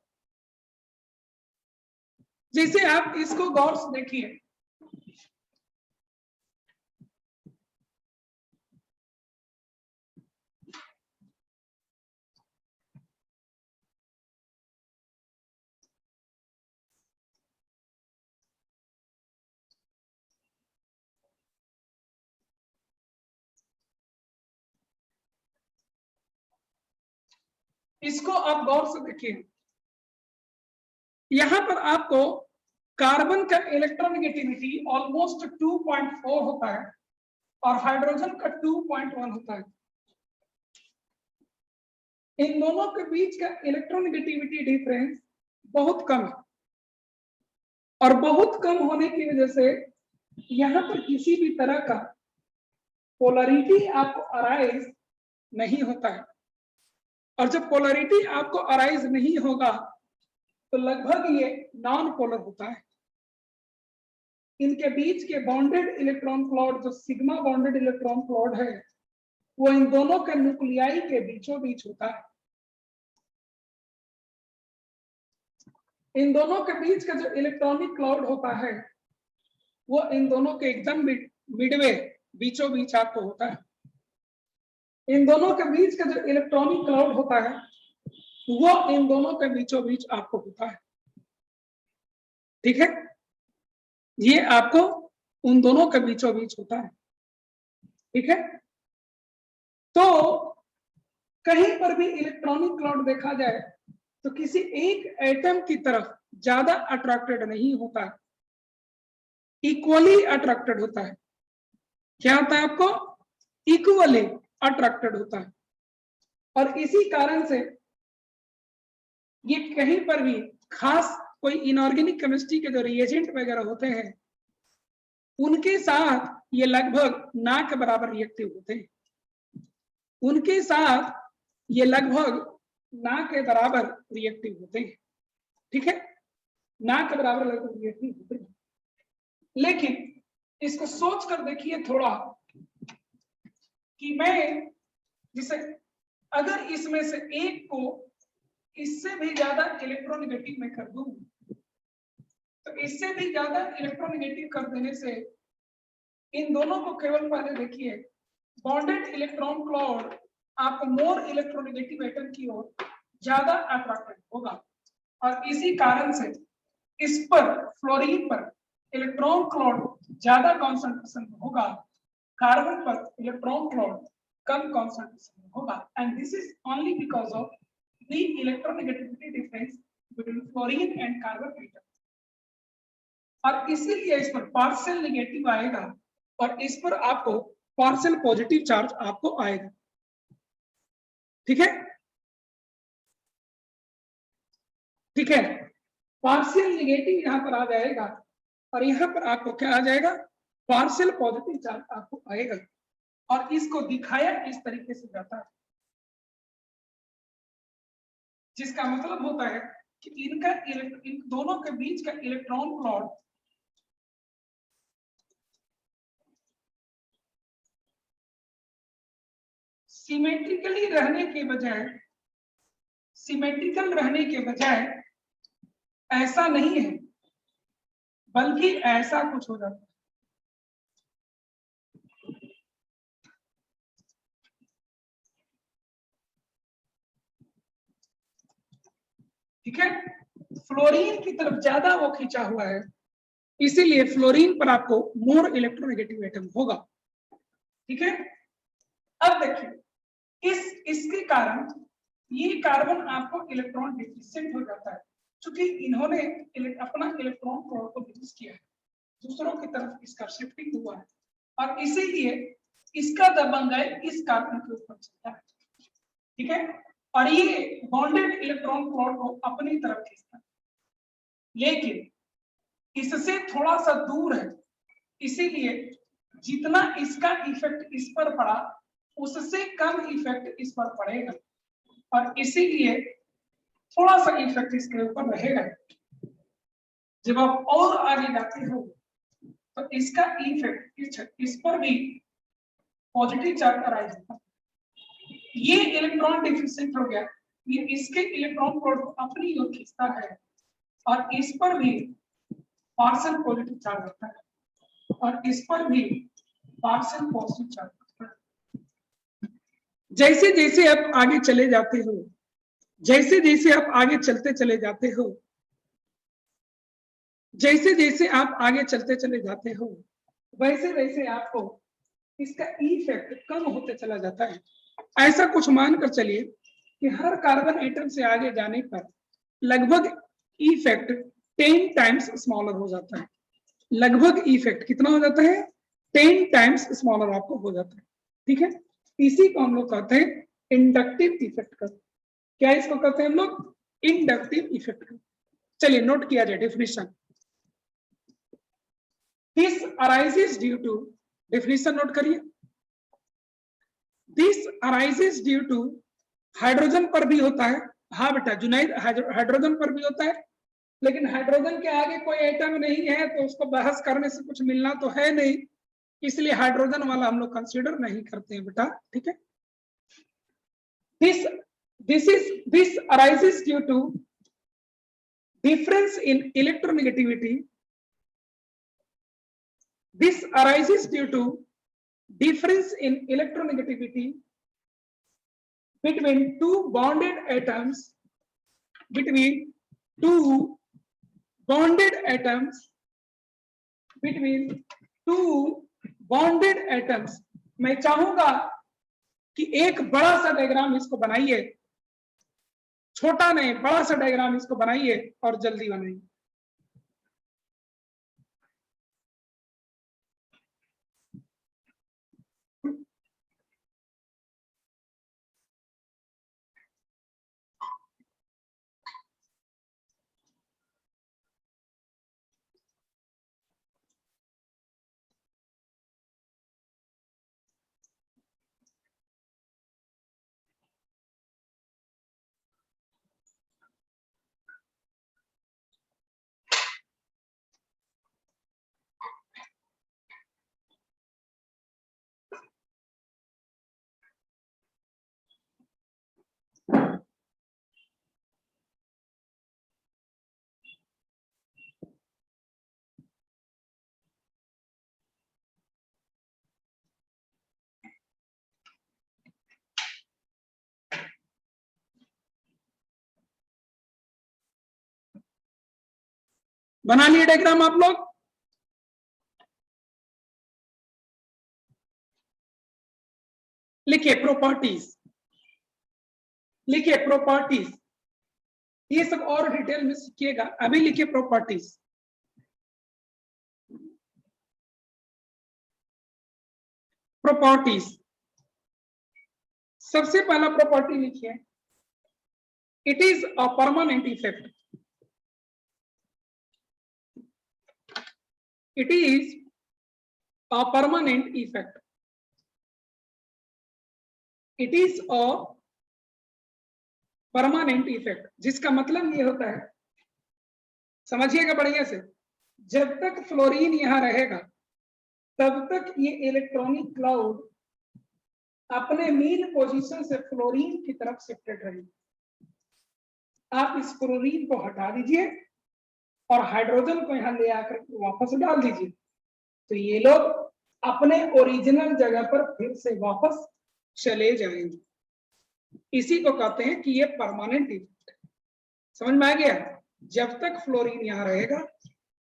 जैसे आप इसको गौर से देखिए, इसको आप गौर से देखिए, यहां पर आपको कार्बन का इलेक्ट्रोनेगेटिविटी ऑलमोस्ट 2.4 होता है और हाइड्रोजन का 2.1 होता है। इन दोनों के बीच का इलेक्ट्रोनेगेटिविटी डिफरेंस बहुत कम है और बहुत कम होने की वजह से यहां पर किसी भी तरह का पोलैरिटी आपको अराइज नहीं होता है। और जब पोलैरिटी आपको अराइज नहीं होगा तो लगभग ये नॉन पोलर होता है। इनके बीच के बॉन्डेड इलेक्ट्रॉन क्लाउड जो सिग्मा बॉन्डेड इलेक्ट्रॉन क्लाउड है वो इन दोनों के न्यूक्लियाई के बीचों बीच होता है। इन दोनों के बीच का जो इलेक्ट्रॉनिक क्लाउड होता है वो इन दोनों के एकदम मिडवे बीचों बीच आपको होता है। इन दोनों के बीच का जो इलेक्ट्रॉनिक क्लाउड होता है वो इन दोनों के बीचों बीच आपको होता है। ठीक है, ये आपको उन दोनों के बीचों बीच होता है। ठीक है, तो कहीं पर भी इलेक्ट्रॉनिक क्लाउड देखा जाए तो किसी एक एटम की तरफ ज्यादा अट्रैक्टेड नहीं होता है, इक्वली अट्रैक्टेड होता है। क्या होता है आपको? इक्वली अट्रैक्टेड होता है। और इसी कारण से ये कहीं पर भी खास कोई इनऑर्गेनिक केमिस्ट्री के जो रिएजेंट वगैरह होते हैं उनके साथ ये लगभग ना के बराबर रिएक्टिव होते हैं। उनके साथ ये लगभग ना के बराबर रिएक्टिव होते हैं। ठीक है, ना के बराबर लगभग रिएक्टिव होते हैं। लेकिन इसको सोच कर देखिए थोड़ा कि मैं जिसे अगर इसमें से एक को इससे भी ज्यादा इलेक्ट्रोनेगेटिव में कर दूं तो इससे भी ज्यादा इलेक्ट्रोनेगेटिव कर देने से इन दोनों को केवल पहले देखिए बॉन्डेड इलेक्ट्रॉन क्लाउड आपको मोर इलेक्ट्रोनेगेटिव एटम की ओर ज्यादा अट्रैक्टेड होगा और इसी कारण से इस पर फ्लोरीन पर इलेक्ट्रॉन क्लाउड ज्यादा कॉन्सेंट्रेशन में होगा, कार्बन पर इलेक्ट्रॉन क्लाउड कम कॉन्सेंट्रेशन में होगा। And this is only because of the electronegativity difference between fluorine and carbon atom. और इसीलिए इस पर पार्शियल नेगेटिव आएगा और इस पर आपको पार्शियल पॉजिटिव चार्ज आपको आएगा। ठीक है, ठीक है, पार्शियल नेगेटिव यहां पर आ जाएगा और यहां पर आपको क्या आ जाएगा? पार्शियल पॉजिटिव चार्ज आपको आएगा। और इसको दिखाया इस तरीके से जाता है जिसका मतलब होता है कि इन दोनों के बीच का इलेक्ट्रॉन क्लाउड सिमेट्रिकल रहने के बजाय ऐसा नहीं है बल्कि ऐसा कुछ हो जाता है। ठीक है, फ्लोरीन की तरफ ज्यादा वो खींचा हुआ है, इसीलिए फ्लोरीन पर आपको मोर इलेक्ट्रोनेगेटिव एटम होगा। ठीक है, अब देखिए इसके कारण ये कार्बन आपको इलेक्ट्रॉन डिफिशिएंट हो जाता है क्योंकि इन्होंने अपना इलेक्ट्रॉन क्लाउड को रिलीज किया है, दूसरों की तरफ इसका शिफ्टिंग हुआ है और इसीलिए इसका दबंगाई इस कार्बन के ऊपर चलता है। ठीक है, और ये बॉन्डेड इलेक्ट्रॉन क्लाउड को अपनी तरफ खींचता है लेकिन इससे थोड़ा सा दूर है, इसीलिए जितना इसका इफेक्ट इस पर पड़ा उससे कम इफेक्ट इस पर पड़ेगा और इसीलिए थोड़ा सा इफेक्ट इसके ऊपर रहेगा। जब आप और आगे जाते हो तो इसका इफेक्ट इस पर भी पॉजिटिव चार्ज अराइज होता है। ये इलेक्ट्रॉन डिफिशिएंट हो गया, ये इसके इलेक्ट्रॉन को अपनी ओर खींचता है और इस पर भी पार्शियल पॉजिटिव चार्ज होता है और इस पर भी पार्शियल पॉजिटिव चार्ज होता है। जैसे जैसे आप आगे चले जाते हो, जैसे जैसे आप आगे चलते चले जाते हो, जैसे जैसे आप आगे चलते चले जाते हो वैसे वैसे आपको इसका इफेक्ट कम होते चला जाता है। ऐसा कुछ मानकर चलिए कि हर कार्बन एटम से आगे जाने पर लगभग इफेक्ट 10 टाइम्स स्मॉलर हो जाता है। लगभग इफेक्ट कितना हो जाता है? 10 टाइम्स स्मॉलर आपको हो जाता है। ठीक है, इसी को हम लोग कहते हैं इंडक्टिव इफेक्ट का। क्या इसको कहते हैं हम लोग? इंडक्टिव इफेक्ट का। चलिए नोट किया जाए definition. This arises due to, definition note करिए। This arises due to, hydrogen पर भी होता है। हाँ बेटा जुनैद, हाइड्रोजन पर भी होता है, लेकिन हाइड्रोजन के आगे कोई एटम नहीं है तो उसको बहस करने से कुछ मिलना तो है नहीं, इसलिए हाइड्रोजन वाला हम लोग कंसीडर नहीं करते हैं बेटा। ठीक है, this arises due to difference in electronegativity. This arises due to difference in electronegativity between two bonded atoms, between two bonded atoms, between two bonded atoms. मैं चाहूंगा कि एक बड़ा सा डायग्राम इसको बनाइए, छोटा नहीं बड़ा सा डायग्राम इसको बनाइए और जल्दी बनाइए। बना लिए डायग्राम आप लोग? लिखिए प्रॉपर्टीज, लिखिए प्रॉपर्टीज, ये सब और डिटेल में सीखिएगा, अभी लिखिए प्रॉपर्टीज। प्रॉपर्टीज, सबसे पहला प्रॉपर्टी लिखिए, it is a permanent effect. It is a permanent effect. It is a permanent effect, जिसका मतलब ये होता है, समझिएगा बढ़िया से, जब तक फ्लोरीन यहां रहेगा तब तक ये इलेक्ट्रॉनिक क्लाउड अपने मीन पोजीशन से फ्लोरीन की तरफ शिफ्टेड रहेगी। आप इस फ्लोरीन को हटा दीजिए और हाइड्रोजन को यहां ले आकर वापस डाल दीजिए, तो ये लोग अपने ओरिजिनल जगह पर फिर से वापस चले जाएंगे। इसी को कहते हैं कि ये परमानेंट इफेक्ट। समझ में आ गया? जब तक फ्लोरीन यहां रहेगा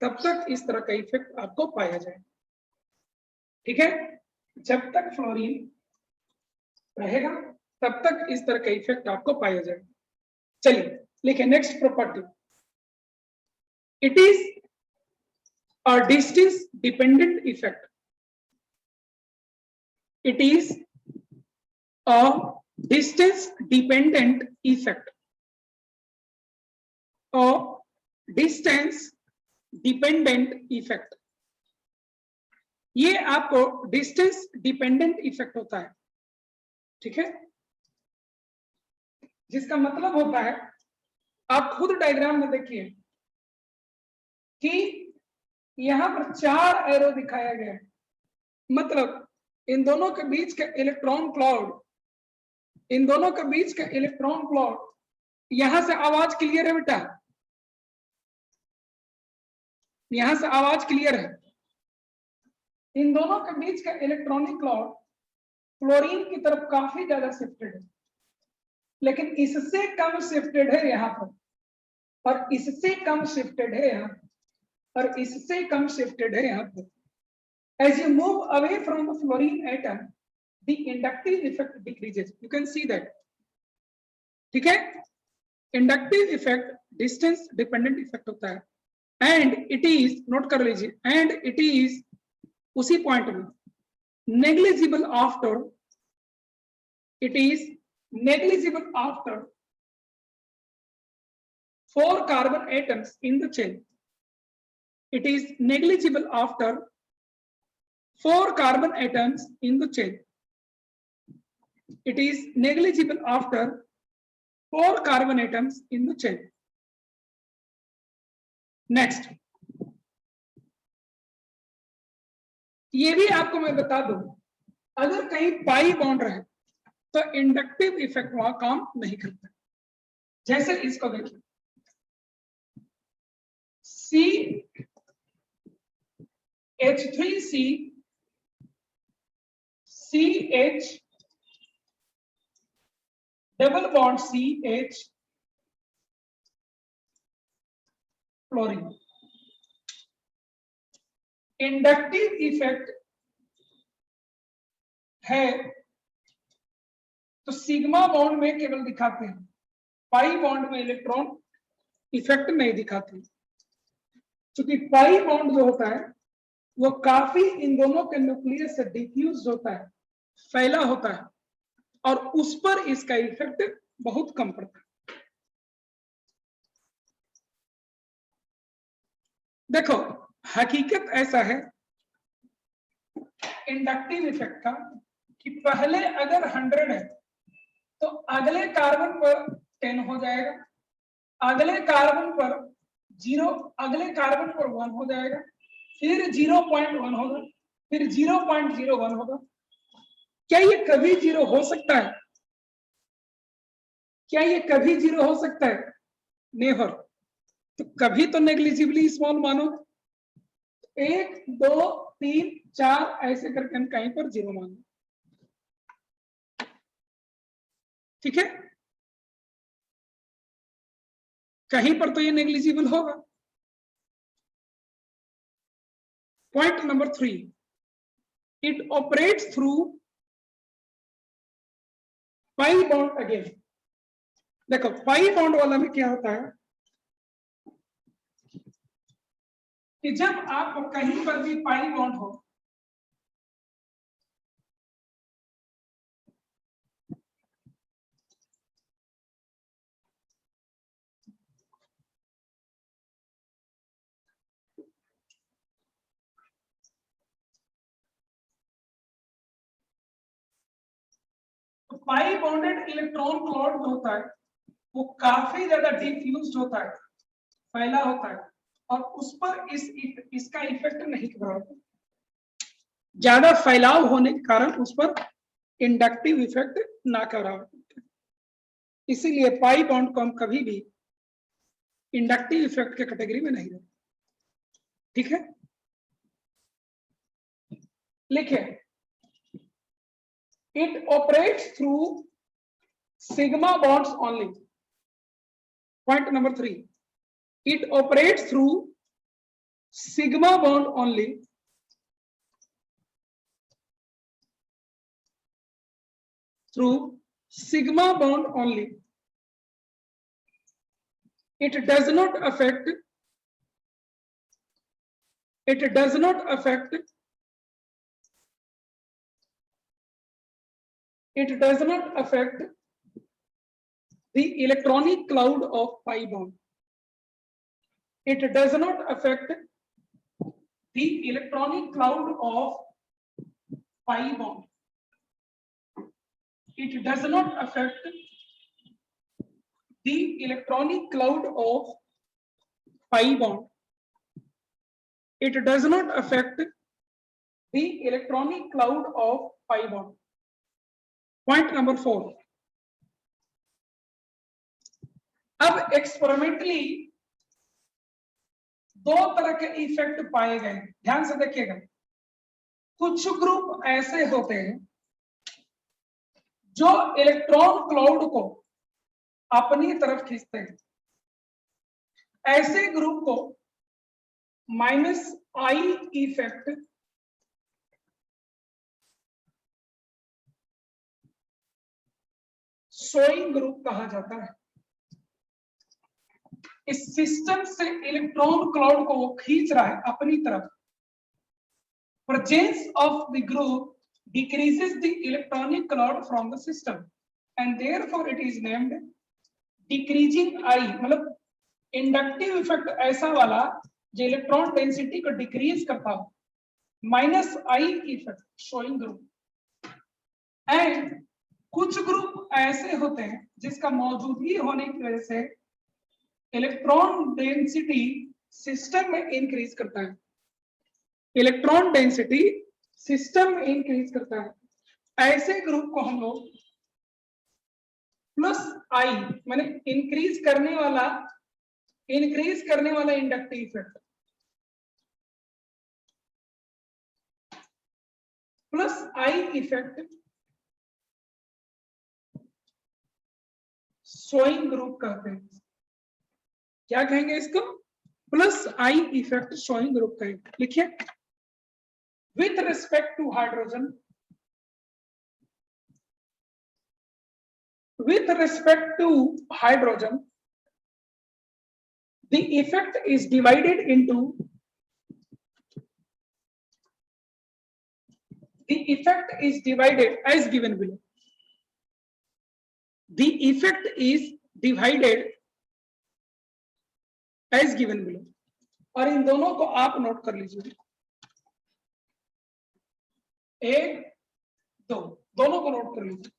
तब तक इस तरह का इफेक्ट आपको पाया जाएगा। ठीक है, जब तक फ्लोरीन रहेगा तब तक इस तरह का इफेक्ट आपको पाया जाएगा। चलिए लिखे next property, it is a distance dependent effect. It is a distance dependent effect. A distance dependent effect, ये आपको डिस्टेंस डिपेंडेंट इफेक्ट होता है। ठीक है, जिसका मतलब होता है, आप खुद डायग्राम में देखिए कि यहां पर 4 एरो दिखाया गया है, मतलब इन दोनों के बीच का इलेक्ट्रॉन क्लाउड, इन दोनों के बीच का इलेक्ट्रॉन क्लाउड, यहां से आवाज क्लियर है बेटा? यहां से आवाज क्लियर है? इन दोनों के बीच का इलेक्ट्रॉनिक क्लाउड फ्लोरीन की तरफ काफी ज्यादा शिफ्टेड है, लेकिन इससे कम शिफ्टेड है यहाँ पर, और इससे कम शिफ्टेड है यहाँ पर, और इससे कम शिफ्टेड है यहाँ पर। As you move away from the fluorine atom, the inductive effect decreases. You can see that. ठीक है। Inductive effect distance dependent effect होता है, एंड इट इज, नोट कर लीजिए, एंड इट इज उसी पॉइंट में negligible after, it is negligible after 4 carbon atoms in the chain. It is negligible after 4 carbon atoms in the chain. It is negligible after 4 carbon atoms in the chain. Next, ये भी आपको मैं बता दूं, अगर कहीं पाई बॉन्ड रहे तो इंडक्टिव इफेक्ट वहां काम नहीं करता। जैसे इसको देखिए, CH3C CH double bond CH fluorine, inductive effect है तो सिग्मा बॉन्ड में केवल दिखाते हैं, पाई बॉन्ड में इलेक्ट्रॉन इफेक्ट नहीं दिखाते, क्योंकि पाई बॉन्ड जो होता है वो काफी इन दोनों के न्यूक्लियस से डिफ्यूज होता है, फैला होता है, और उस पर इसका इफेक्ट बहुत कम पड़ता है। देखो, हकीकत ऐसा है इंडक्टिव इफेक्ट का कि पहले अगर 100 है तो अगले कार्बन पर 10 हो जाएगा, अगले कार्बन पर 0, अगले कार्बन पर 1 हो जाएगा, फिर 0.1 होगा, फिर 0.01 होगा। क्या ये कभी 0 हो सकता है? क्या ये कभी 0 हो सकता है? नेवर। तो कभी तो नेग्लिजिबली स्मॉल मानो, 1 2 3 4 ऐसे करके हम कहीं पर 0 मानो, ठीक है। कहीं पर तो ये नेग्लिजिबल होगा। Point number 3, it operates through pi bond again. देखो, पाई बॉन्ड वाला में क्या होता है कि जब आप कहीं पर भी पाई बॉन्ड हो, तो पाई बॉन्डेड इलेक्ट्रॉन क्लाउड जो होता है वो काफी ज्यादा डिफ्यूज्ड होता है, फैला होता है, और उस पर इसका इफेक्ट नहीं कर रहा, ज्यादा फैलाव होने के कारण उस पर इंडक्टिव इफेक्ट ना कर रहा। इसीलिए पाई बॉन्ड को हम कभी भी इंडक्टिव इफेक्ट के कैटेगरी में नहीं रखते, ठीक है। लिखिए, it operates through sigma bonds only. Point number 3, it operates through sigma bond only. Through sigma bond only. It does not affect the electronic cloud of pi bond. It does not affect the electronic cloud of pi bond. It does not affect the electronic cloud of pi bond. It does not affect the electronic cloud of pi bond. Point number 4. अब एक्सपेरिमेंटली 2 तरह के इफेक्ट पाए गए, ध्यान से देखिएगा। कुछ ग्रुप ऐसे होते हैं जो इलेक्ट्रॉन क्लाउड को अपनी तरफ खींचते हैं, ऐसे ग्रुप को -I इफेक्ट शोइंग ग्रुप कहा जाता है। इस सिस्टम से इलेक्ट्रॉन क्लाउड को वो खींच रहा है अपनी तरफ। Presence of the group decreases the electronic cloud from the system and therefore it is named decreasing I. मतलब इंडक्टिव इफेक्ट ऐसा वाला जो इलेक्ट्रॉन डेंसिटी को डिक्रीज करता हो, minus I effect showing group. And कुछ ग्रुप ऐसे होते हैं जिसका मौजूदगी होने की वजह से इलेक्ट्रॉन डेंसिटी सिस्टम में इंक्रीज करता है। इलेक्ट्रॉन डेंसिटी सिस्टम में इंक्रीज करता है। ऐसे ग्रुप को हम लोग प्लस आई माने इंक्रीज करने वाला inductive effect, plus I effect showing group कहते हैं। क्या कहेंगे इसको? Plus I effect showing group कहेंगे। लिखिए, with respect to hydrogen, with respect to hydrogen, the effect is divided into as given below. The effect is divided as given below. और इन दोनों को आप नोट कर लीजिए, एक दो, दोनों को नोट कर लीजिए।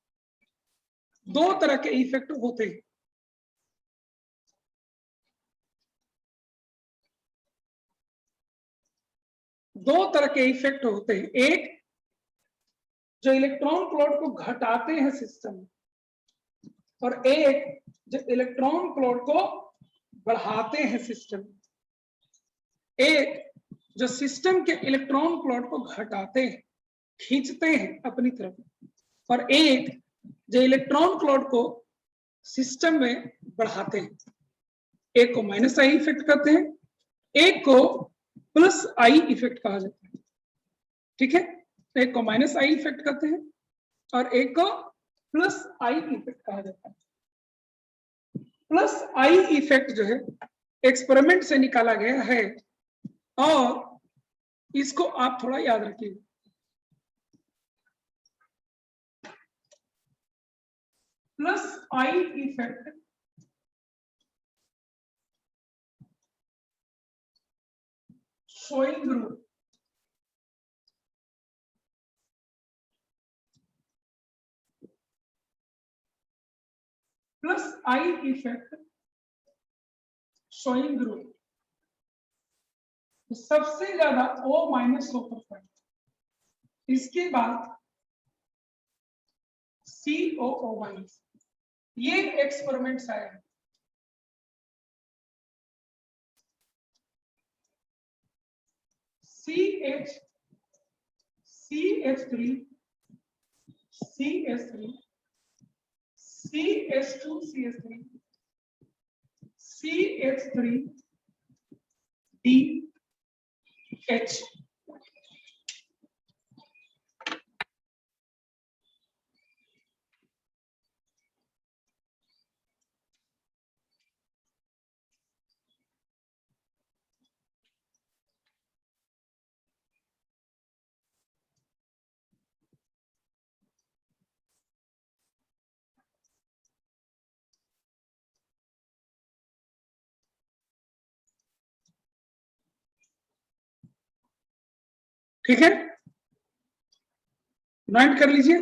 दो तरह के इफेक्ट होते हैं। दो तरह के इफेक्ट होते हैं, एक जो इलेक्ट्रॉन क्लाउड को घटाते हैं सिस्टम में, और एक जो इलेक्ट्रॉन क्लाउड को बढ़ाते हैं सिस्टम में। एक जो सिस्टम के इलेक्ट्रॉन क्लाउड को घटाते हैं, खींचते हैं अपनी तरफ, और एक जो इलेक्ट्रॉन क्लाउड को सिस्टम में बढ़ाते हैं। एक को माइनस आई इफेक्ट कहते हैं, एक को प्लस आई इफेक्ट कहा जाता है। ठीक है, एक को माइनस आई इफेक्ट कहते हैं और एक को प्लस आई इफेक्ट कहा जाता है। प्लस आई इफेक्ट जो है एक्सपेरिमेंट से निकाला गया है और इसको आप थोड़ा याद रखिए। Plus I effect showing group plus I effect showing group, सबसे ज्यादा O माइनस हो, इसके बाद COO माइनस। ये एक्सपेरिमेंट्स आए हैं। CH3 CH3 CH2 CH3 CH3 DH। ठीक है, नोट कर लीजिए।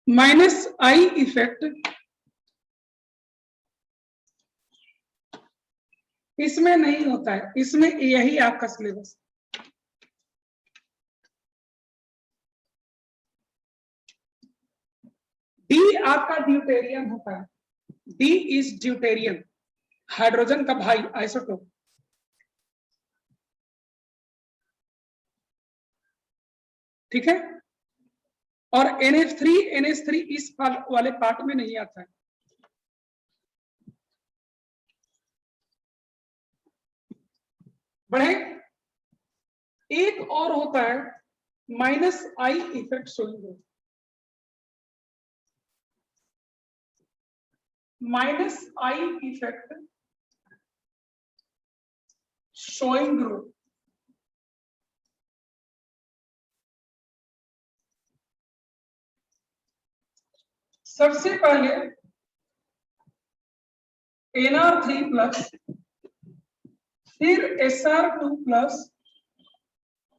माइनस आई इफेक्ट इसमें नहीं होता है, इसमें यही आपका सिलेबस। डी आपका ड्यूटेरियम होता है। डी इज ड्यूटेरियम, हाइड्रोजन का भाई, आइसोटोप। ठीक है, और NH3 इस वाले पार्ट में नहीं आता है। बढ़े और होता है माइनस आई इफेक्ट शोइंग ग्रुप। माइनस आई इफेक्ट शोइंग ग्रुप। सबसे पहले NR3 प्लस, फिर SR2 प्लस,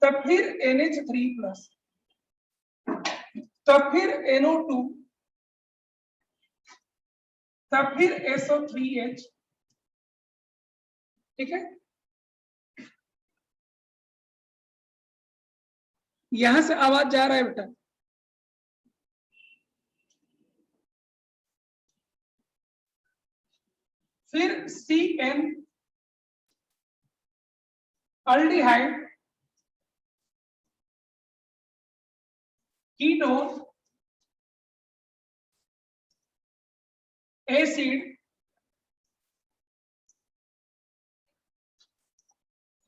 तब फिर NH3 प्लस, तब फिर NO2, तब फिर SO3H। ठीक है, यहां से आवाज जा रहा है बेटा? फिर CN aldehyde, ketone, acid,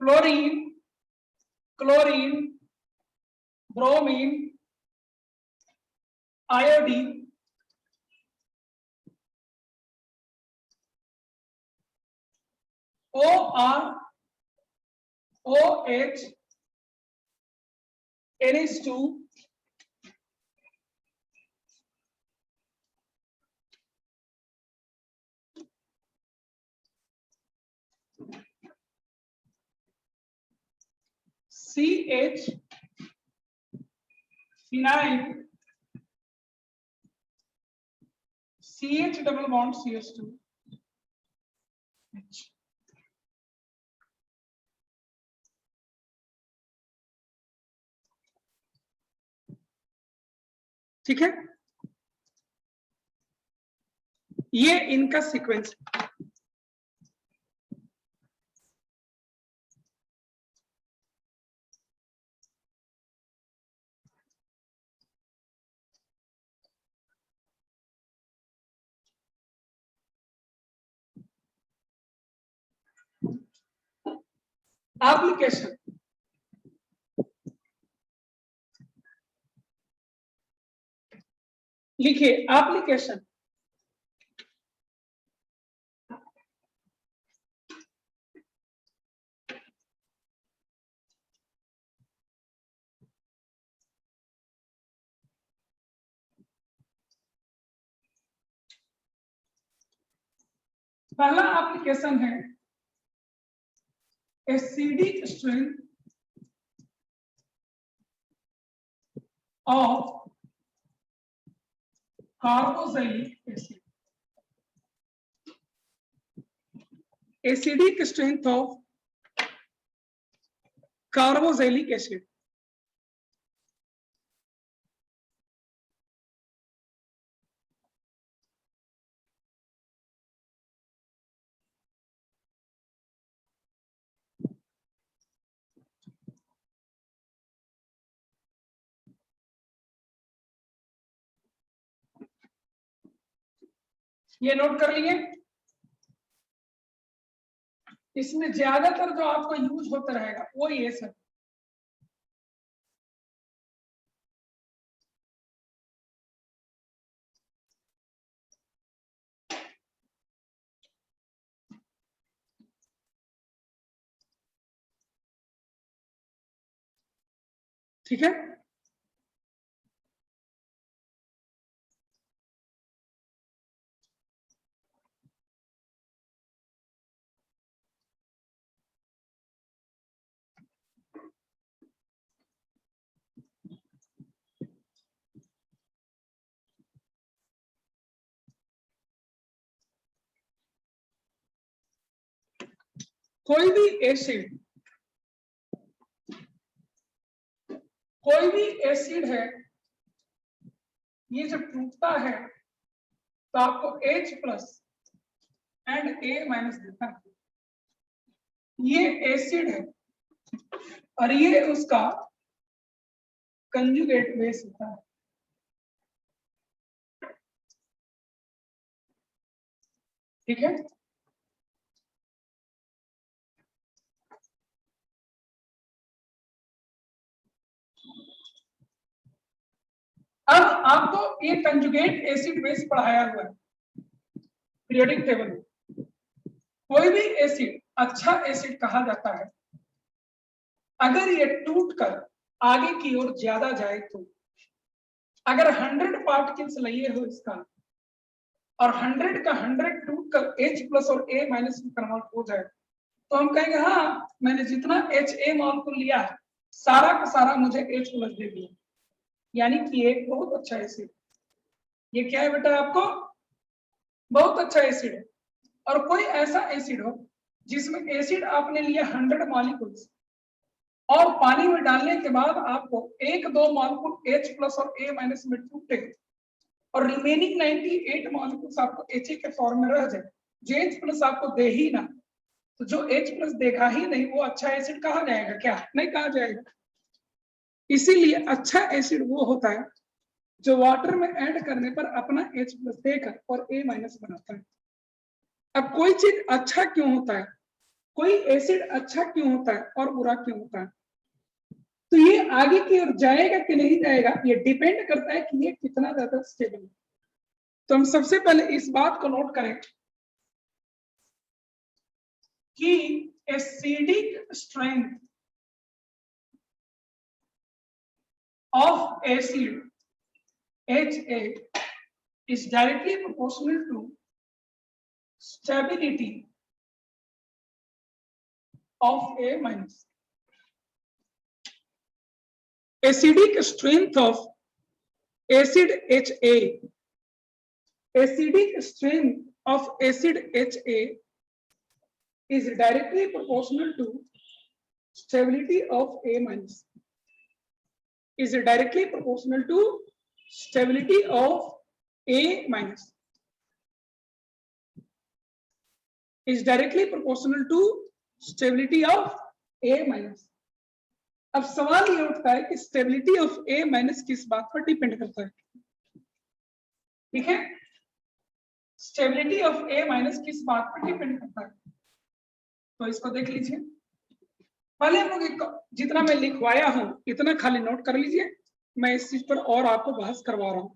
fluorine, chlorine, bromine, iodine, OR, OH, NH2, CH, phenyl, CH double bond CH2, ठीक है, ये इनका सीक्वेंस है। एप्लीकेशन, लिखिए एप्लीकेशन। पहला एप्लीकेशन है acidic strength of carboxylic acid. Acidic strength of carboxylic acid. ये नोट कर लिए। इसमें ज्यादातर जो आपको यूज होता रहेगा वो ये सब। ठीक है, कोई भी एसिड, कोई भी एसिड है, ये जब टूटता है तो आपको H plus and A minus देता है। ये एसिड है और ये उसका कंजुगेट बेस होता है। ठीक है, अब आपको ये कंजुगेट एसिड बेस पढ़ाया हुआ है पीरियोडिक टेबल में। कोई भी एसिड अच्छा एसिड कहा जाता है अगर ये टूटकर आगे की ओर ज्यादा जाए तो। अगर 100 पार्टिकल्स लिए हो इसका और 100 का 100 टूटकर H+ और A- में कन्वर्ट हो जाए तो हम कहेंगे हाँ मैंने जितना HA मॉलिक्यूल लिया है सारा का सारा मुझे H+ दे दिया, यानी कि एक बहुत अच्छा एसिड। ये क्या है बेटा आपको बहुत अच्छा एसिड है। और कोई ऐसा एसिड हो जिसमें एसिड आपने लिया 100 मॉलिक्यूल्स और पानी में डालने के बाद आपको 1-2 मॉलिक्यूल H+ और A- में टूटे और रिमेनिंग 98 मॉलिक्यूल्स आपको Ha के फॉर्म में रह जाए, जो H+ आपको दे ही ना, तो जो H+ देगा ही नहीं वो अच्छा एसिड कहा जाएगा क्या? नहीं कहा जाएगा। इसीलिए अच्छा एसिड वो होता है जो वाटर में ऐड करने पर अपना H+ देकर और A- बनाता है। अब कोई चीज अच्छा क्यों होता है, कोई एसिड अच्छा क्यों होता है और बुरा क्यों होता है, तो ये आगे की ओर जाएगा कि नहीं जाएगा ये डिपेंड करता है कि ये कितना ज्यादा स्टेबल है। तो हम सबसे पहले इस बात को नोट करें कि acidic strength of acid Ha is directly proportional to stability of A-. Acidic strength of acid Ha, acidic strength of acid Ha is directly proportional to stability of A-, is directly proportional to stability of A-, is directly proportional to stability of A-. अब सवाल ये उठता है कि स्टेबिलिटी ऑफ A- किस बात पर डिपेंड करता है, ठीक है? स्टेबिलिटी ऑफ A- किस बात पर डिपेंड करता है, तो इसको देख लीजिए। पहले हम लोग जितना मैं लिखवाया हूं इतना खाली नोट कर लीजिए, मैं इस चीज पर और आपको बहस करवा रहा हूं।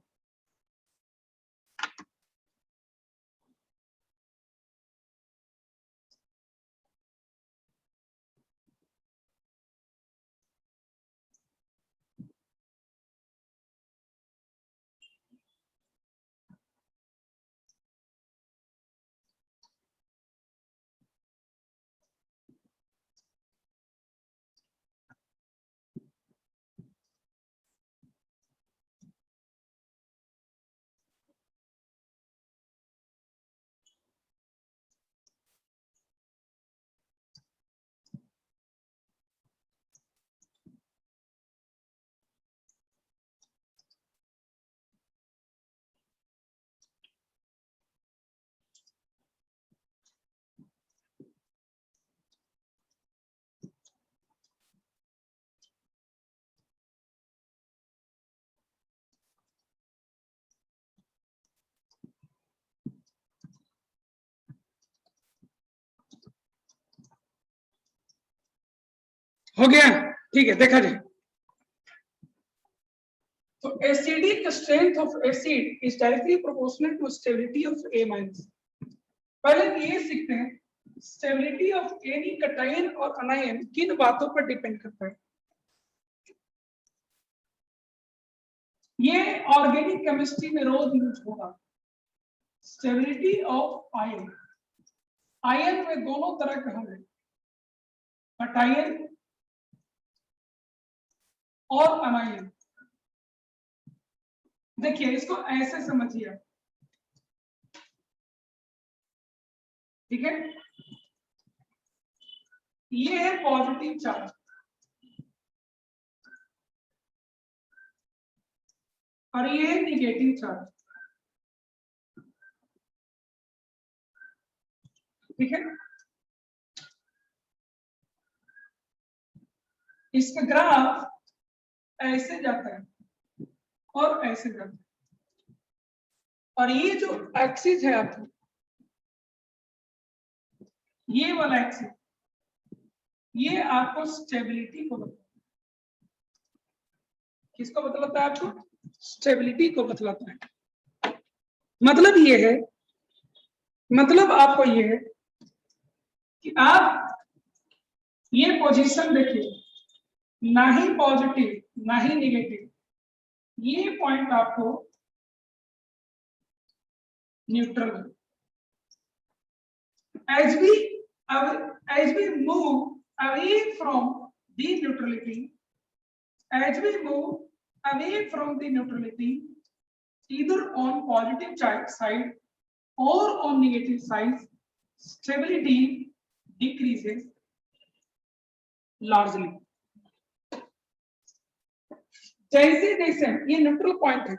हो गया, ठीक है, देखा जाए। तो acidic strength of acid is directly proportional to stability of A-. पहले ये सीखते हैं स्टेबिलिटी ऑफ एनी कटायन और अनायन किन बातों पर डिपेंड करता है। ये ऑर्गेनिक केमिस्ट्री में रोज यूज होगा। स्टेबिलिटी ऑफ आयन, आयन में दोनों तरह के होंगे, कटायन और अनायन। देखिए इसको ऐसे समझिए, ठीक है? ये है पॉजिटिव चार्ज और ये है निगेटिव चार्ज, ठीक है? इसका ग्राफ ऐसे जाता है और ऐसे जाता है, और ये जो एक्सिस है आपकी, ये वाला एक्सिस, ये आपको स्टेबिलिटी को बताता है। किसको बतलाता है आपको? स्टेबिलिटी को बतलाता है। मतलब ये है, मतलब आपको ये है कि आप ये पोजीशन देखिए, ना ही पॉजिटिव ना ही नेगेटिव, ये पॉइंट आपको न्यूट्रल है। as we move away from the neutrality, as we move away from the neutrality, either on positive side or on negative side, stability decreases largely. जैसे जैसे ये न्यूट्रल पॉइंट है,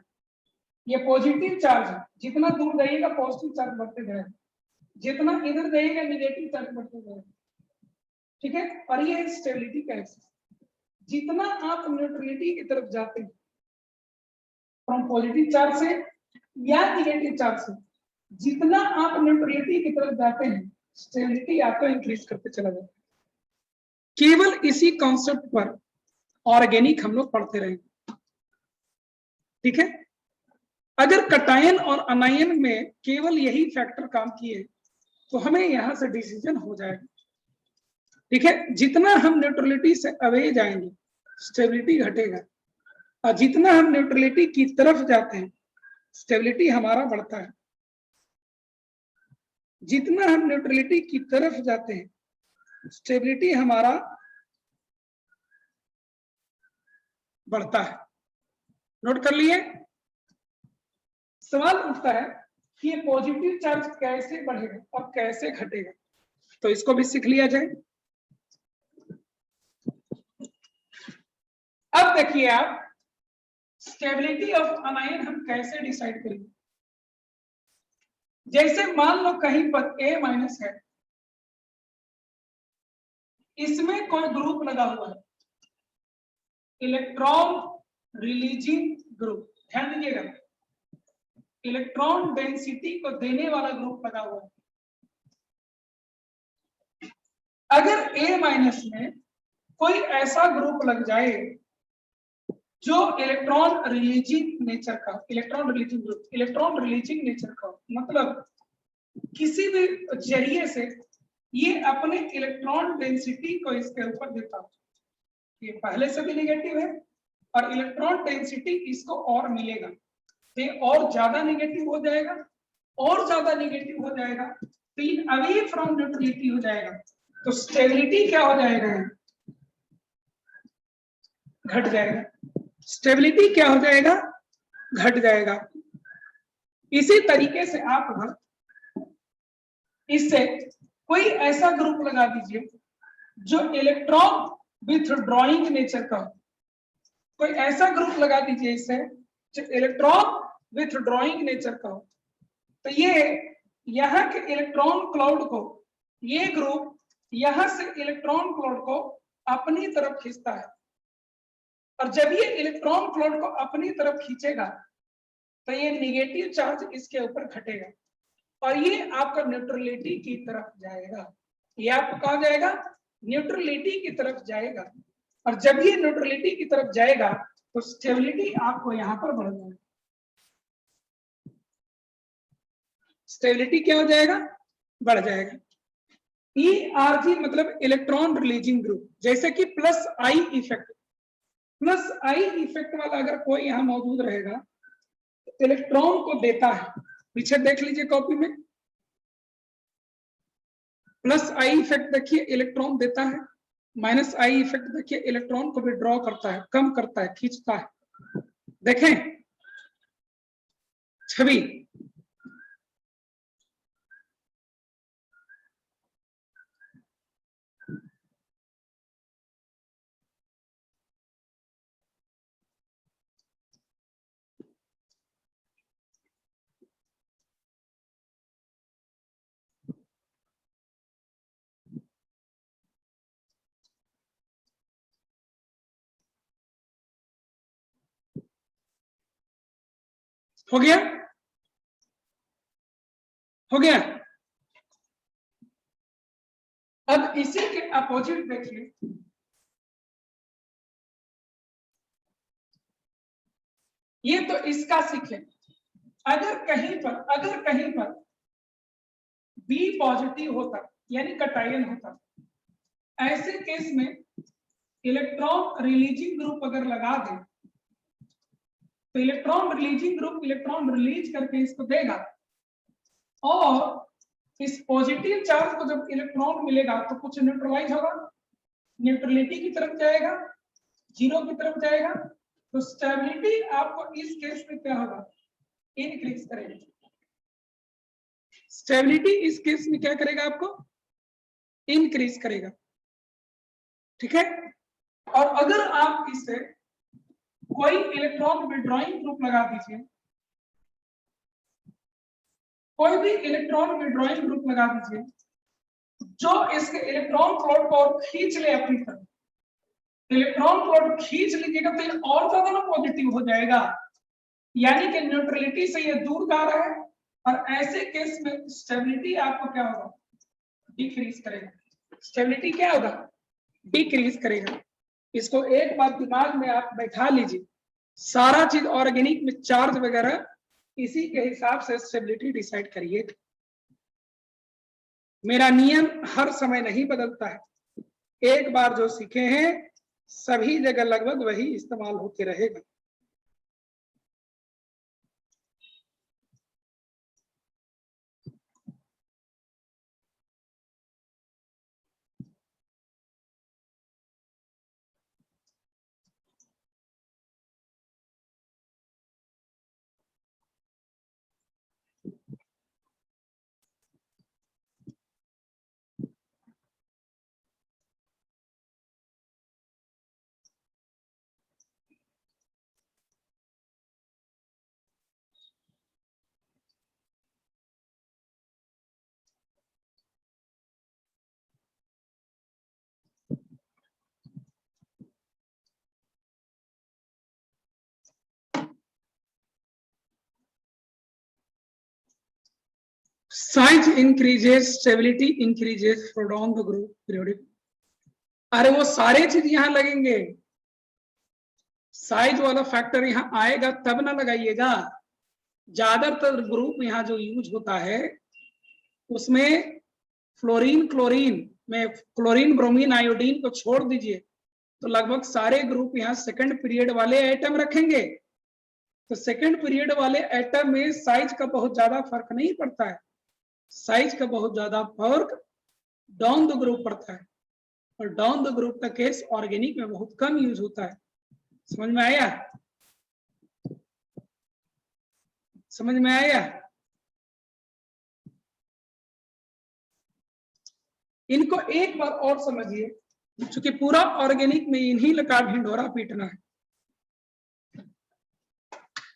ये पॉजिटिव चार्ज है, जितना दूर जाएगा पॉजिटिव चार्ज बढ़ते जाएगा, जितना इधर जाएगा नेगेटिव चार्ज बढ़ते जाएगा, ठीक है। और ये है स्टेबिलिटी का एक्सिस। जितना आप न्यूट्रलिटी की तरफ जाते हैं फ्रॉम पॉजिटिव चार्ज से या नेगेटिव चार्ज से, जितना आप न्यूट्रलिटी की तरफ जाते हैं स्टेबिलिटी आपको इंक्रीज करते चला जाता है। केवल इसी कॉन्सेप्ट पर ऑर्गेनिक हम लोग पढ़ते रहेंगे, ठीक है। अगर कटायन और अनायन में केवल यही फैक्टर काम किए तो हमें यहां से डिसीजन हो जाएगा, ठीक है। जितना हम न्यूट्रलिटी से अवे जाएंगे स्टेबिलिटी घटेगा, और जितना हम न्यूट्रलिटी की तरफ जाते हैं स्टेबिलिटी हमारा बढ़ता है। जितना हम न्यूट्रलिटी की तरफ जाते हैं स्टेबिलिटी हमारा बढ़ता है। नोट कर लिए। सवाल उठता है कि ये पॉजिटिव चार्ज कैसे बढ़ेगा और कैसे घटेगा, तो इसको भी सीख लिया जाए। अब देखिए आप, स्टेबिलिटी ऑफ अनायन हम कैसे डिसाइड करेंगे। जैसे मान लो कहीं पर A माइनस है, इसमें कोई ग्रुप लगा हुआ है, इलेक्ट्रॉन रिलीजिंग ग्रुप, ध्यान दीजिएगा, इलेक्ट्रॉन डेंसिटी को देने वाला ग्रुप लगा हुआ है। अगर A माइनस में कोई ऐसा ग्रुप लग जाए जो इलेक्ट्रॉन रिलीजिंग नेचर का, electron releasing group, electron releasing nature का मतलब किसी भी जरिए से ये अपने इलेक्ट्रॉन डेंसिटी को इसके ऊपर देता हो, ये पहले से भी नेगेटिव है और इलेक्ट्रॉन डेंसिटी इसको और मिलेगा, तो ये और ज्यादा नेगेटिव हो जाएगा, और ज्यादा नेगेटिव हो जाएगा, तो ये अवे फ्रॉम न्यूट्रलिटी हो जाएगा, तो स्टेबिलिटी क्या हो जाएगा, घट जाएगा। स्टेबिलिटी क्या हो जाएगा, घट जाएगा। इसी तरीके से आप इससे कोई ऐसा ग्रुप लगा दीजिए जो इलेक्ट्रॉन विथड्रॉइंग नेचर का हो, कोई ऐसा ग्रुप लगा दीजिए इससे जो इलेक्ट्रॉन विथड्रॉइंग नेचर का हो, तो ये यहाँ के इलेक्ट्रॉन क्लाउड को, ये ग्रुप यहां से इलेक्ट्रॉन क्लाउड को अपनी तरफ खींचता है, और जब ये इलेक्ट्रॉन क्लाउड को अपनी तरफ खींचेगा तो ये नेगेटिव चार्ज इसके ऊपर घटेगा और ये आपका न्यूट्रलिटी की तरफ जाएगा। ये आपको कहा जाएगा, न्यूट्रलिटी की तरफ जाएगा, और जब ये न्यूट्रलिटी की तरफ जाएगा तो स्टेबिलिटी आपको यहां पर बढ़ जाएगा। स्टेबिलिटी क्या हो जाएगा, बढ़ जाएगा। ERG मतलब इलेक्ट्रॉन रिलीजिंग ग्रुप, जैसे कि plus I effect, plus I effect वाला अगर कोई यहां मौजूद रहेगा तो इलेक्ट्रॉन को देता है, पीछे देख लीजिए कॉपी में, प्लस आई इफेक्ट देखिए इलेक्ट्रॉन देता है, माइनस आई इफेक्ट देखिए इलेक्ट्रॉन को विड्रॉ करता है, कम करता है, खींचता है। देखें छवि, हो गया, हो गया। अब इसी के अपोजिट देखिए, ये तो इसका सीखे। अगर कहीं पर बी पॉजिटिव होता यानी कटायन होता, ऐसे केस में इलेक्ट्रॉन रिलीजिंग ग्रुप अगर लगा दे तो electron releasing group electron release करके इसको देगा, और इस पॉजिटिव चार्ज को जब इलेक्ट्रॉन मिलेगा तो कुछ न्यूट्रलाइज होगा, न्यूट्रलिटी की तरफ जाएगा, जीरो की तरफ जाएगा। तो स्टेबिलिटी आपको इस केस में क्या होगा, इंक्रीज करेगा। स्टेबिलिटी इस केस में क्या करेगा, आपको इंक्रीज करेगा, ठीक है। और अगर आप इसे कोई इलेक्ट्रॉन विड्रॉइंग ग्रुप लगा दीजिए, कोई भी इलेक्ट्रॉन विड्रॉइंग ग्रुप लगा दीजिए जो इसके इलेक्ट्रॉन फ्लोट को खींच ले अपनी तरफ, इलेक्ट्रॉन फ्लोट खींच लीजिएगा तो ये और ज्यादा ना पॉजिटिव हो जाएगा, यानी कि न्यूट्रलिटी से ये दूर जा रहा है, और ऐसे केस में स्टेबिलिटी आपको क्या होगा, डिक्रीज करेगा। स्टेबिलिटी क्या होगा, डिक्रीज करेगा। इसको एक बार दिमाग में आप बैठा लीजिए, सारा चीज ऑर्गेनिक में चार्ज वगैरह इसी के हिसाब से स्टेबिलिटी डिसाइड करिए। मेरा नियम हर समय नहीं बदलता है, एक बार जो सीखे हैं सभी जगह लगभग वही इस्तेमाल होते रहेगा। Size increases, stability increases from the group periodic. अरे वो सारे चीज यहां लगेंगे, साइज वाला फैक्टर यहां आएगा तब ना लगाइएगा। ज्यादातर ग्रुप यहां जो यूज होता है उसमें फ्लोरीन क्लोरीन में, क्लोरीन ब्रोमीन आयोडीन को छोड़ दीजिए तो लगभग सारे ग्रुप यहाँ सेकंड पीरियड वाले एटम रखेंगे। तो सेकंड पीरियड वाले एटम में साइज का बहुत ज्यादा फर्क नहीं पड़ता है, साइज का बहुत ज्यादा फर्क डाउन द ग्रुप पड़ता है, और डाउन द ग्रुप का केस ऑर्गेनिक में बहुत कम यूज होता है। समझ में आया, समझ में आया। इनको एक बार और समझिए, क्योंकि पूरा ऑर्गेनिक में इन्हीं लगा ढिंढोरा पीटना है।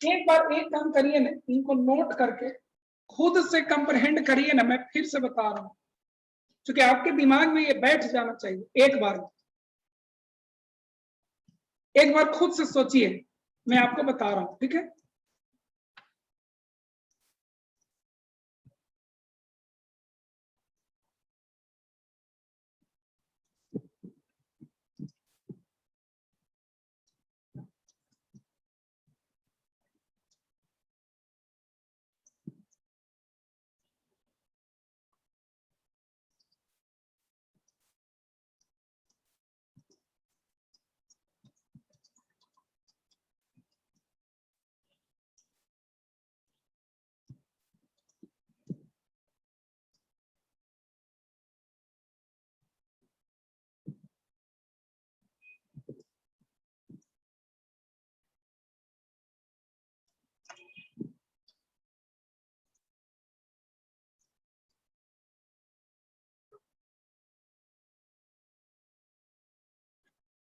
एक बार एक काम करिए ना, इनको नोट करके खुद से कंप्रहेंड करिए ना, मैं फिर से बता रहा हूं क्योंकि आपके दिमाग में ये बैठ जाना चाहिए। एक बार खुद से सोचिए, मैं आपको बता रहा हूं, ठीक है।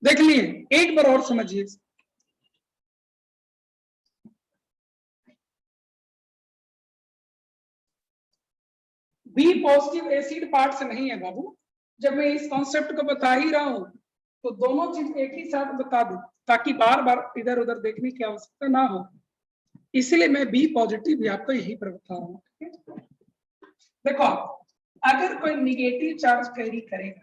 देख लिए, एक बार और समझिए। बी पॉजिटिव एसिड पार्ट से नहीं है बाबू, जब मैं इस कॉन्सेप्ट को बता ही रहा हूं तो दोनों चीज एक ही साथ बता दूं ताकि बार बार इधर उधर देखने की आवश्यकता ना हो, इसलिए मैं बी पॉजिटिव भी आपको यही पर बता रहा हूं। देखो, अगर कोई निगेटिव चार्ज कैरी करेगा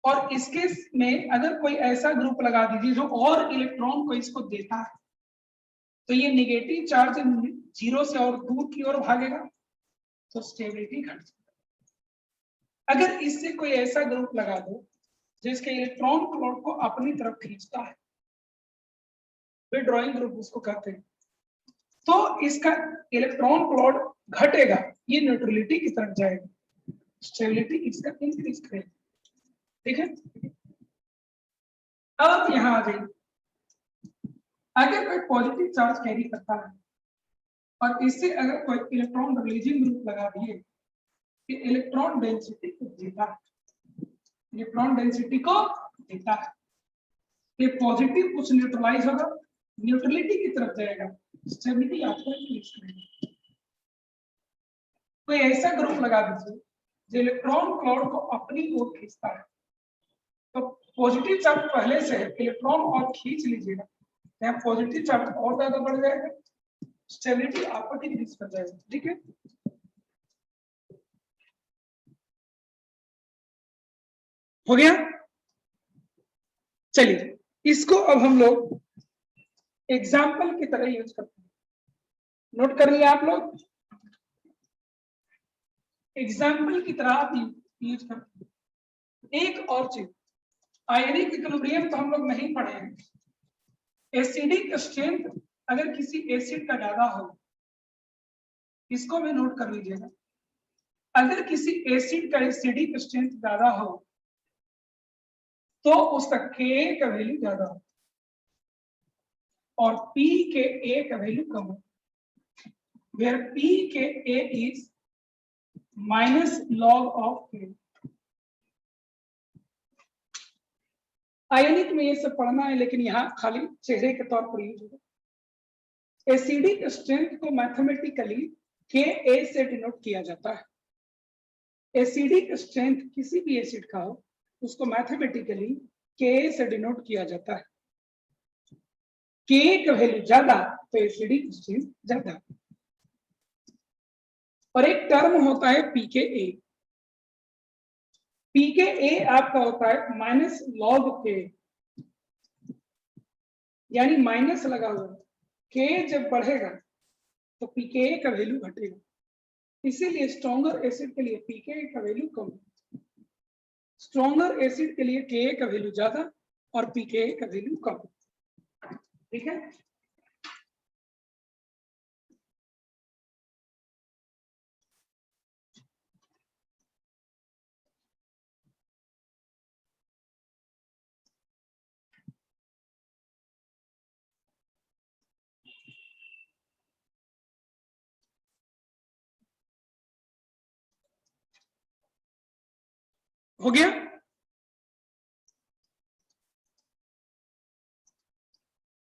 और इसके में अगर कोई ऐसा ग्रुप लगा दीजिए जो और इलेक्ट्रॉन को इसको देता है, तो ये नेगेटिव चार्ज जीरो से और दूर की ओर भागेगा तो स्टेबिलिटी घट जाएगा। अगर इससे कोई ऐसा ग्रुप लगा दो जिसके इलेक्ट्रॉन क्लॉड को अपनी तरफ खींचता है, विड्रॉइंग ग्रुप उसको कहते हैं, तो इसका इलेक्ट्रॉन क्लॉड घटेगा, ये न्यूट्रलिटी की तरफ जाएगा, स्टेबिलिटी इसका इंक्रीज करेगा। ठीक है, अब यहां आ जाइए, अगर कोई पॉजिटिव चार्ज कैरी करता है और इससे अगर कोई इलेक्ट्रॉन रिलीजिंग ग्रुप लगा दिए, इलेक्ट्रॉन डेंसिटी को देता है, इलेक्ट्रॉन डेंसिटी को देता है, ये पॉजिटिव कुछ न्यूट्रलाइज होगा, न्यूट्रलिटी की तरफ जाएगा, स्टेबिलिटी आपको इंक्रीज करेगा। कोई ऐसा ग्रुप लगा दीजिए जो इलेक्ट्रॉन क्लाउड को अपनी ओर खींचता है, तो पॉजिटिव चार्ज पहले से इलेक्ट्रॉन और खींच लीजिएगा, यहाँ पॉजिटिव चार्ज और ज्यादा बढ़ जाएगा, स्टेबिलिटी आपको डिक्रीज कर जाएगा। ठीक है, हो गया। चलिए इसको अब हम लोग एग्जाम्पल की तरह यूज करते हैं, नोट कर लिया आप लोग, एग्जाम्पल की तरह आप यूज करते हैं। एक और चीज, आयनिक इक्विलिब्रियम तो हम लोग नहीं पढ़े हैं, एसिडिक स्ट्रेंथ अगर किसी एसिड का ज्यादा हो, इसको भी नोट कर लीजिएगा, अगर किसी एसिड का एसिडिक स्ट्रेंथ ज्यादा हो तो उसका के का वैल्यू ज्यादा हो और पी के ए का वैल्यू कम हो, वेयर पी के ए इज माइनस लॉग ऑफ के। आयनिक में ये सब पढ़ना है, लेकिन यहाँ खाली चेहरे के तौर पर यूज होगा। एसिडिक स्ट्रेंथ को मैथमेटिकली के ए से डिनोट किया जाता है। एसिडिक स्ट्रेंथ किसी भी एसिड का हो उसको मैथमेटिकली के से डिनोट किया जाता है। के का वैल्यू ज्यादा तो एसिडिक स्ट्रेंथ ज्यादा, और एक टर्म होता है पीकेए। पीकेए आपका होता है माइनस लॉग के, यानी माइनस लगा हुआ, के जब बढ़ेगा तो पीकेए का वैल्यू घटेगा, इसीलिए स्ट्रॉन्गर एसिड के लिए पीकेए का वैल्यू कम, स्ट्रॉन्गर एसिड के लिए के का वैल्यू ज्यादा और पीके का वैल्यू कम। ठीक है, हो गया।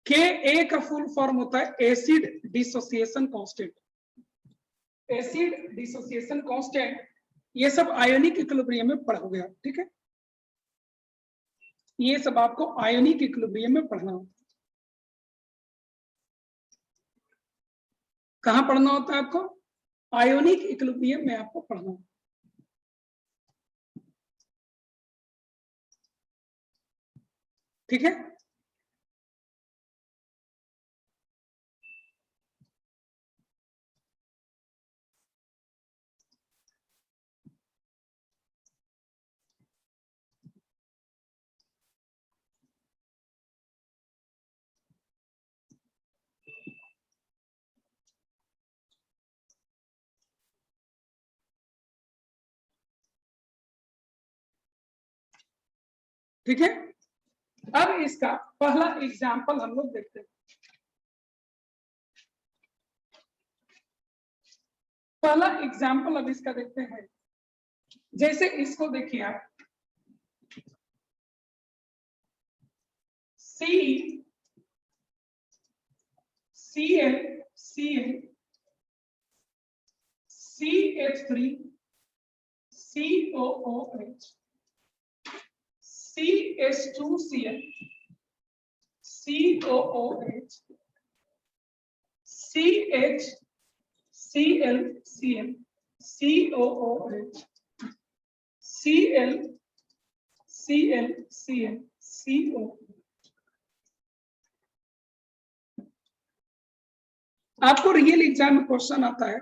के ए का फुल फॉर्म होता है acid dissociation constant. Acid dissociation constant ये सब आयोनिक इक्विलिब्रियम में पढ़ा गया। ठीक है, ये सब आपको आयोनिक इक्विलिब्रियम में पढ़ना होता है। कहां पढ़ना होता है आपको? आयोनिक इक्विलिब्रियम में आपको पढ़ना होता है। ठीक है, ठीक है। अब इसका पहला एग्जाम्पल हम लोग देखते हैं। पहला एग्जाम्पल अब इसका देखते हैं, जैसे इसको देखिए आप, सी Cl Cl CH3 COOH CH2Cl COOH CHClCl COOH ClClCl CO। आपको रियल एग्जाम में क्वेश्चन आता है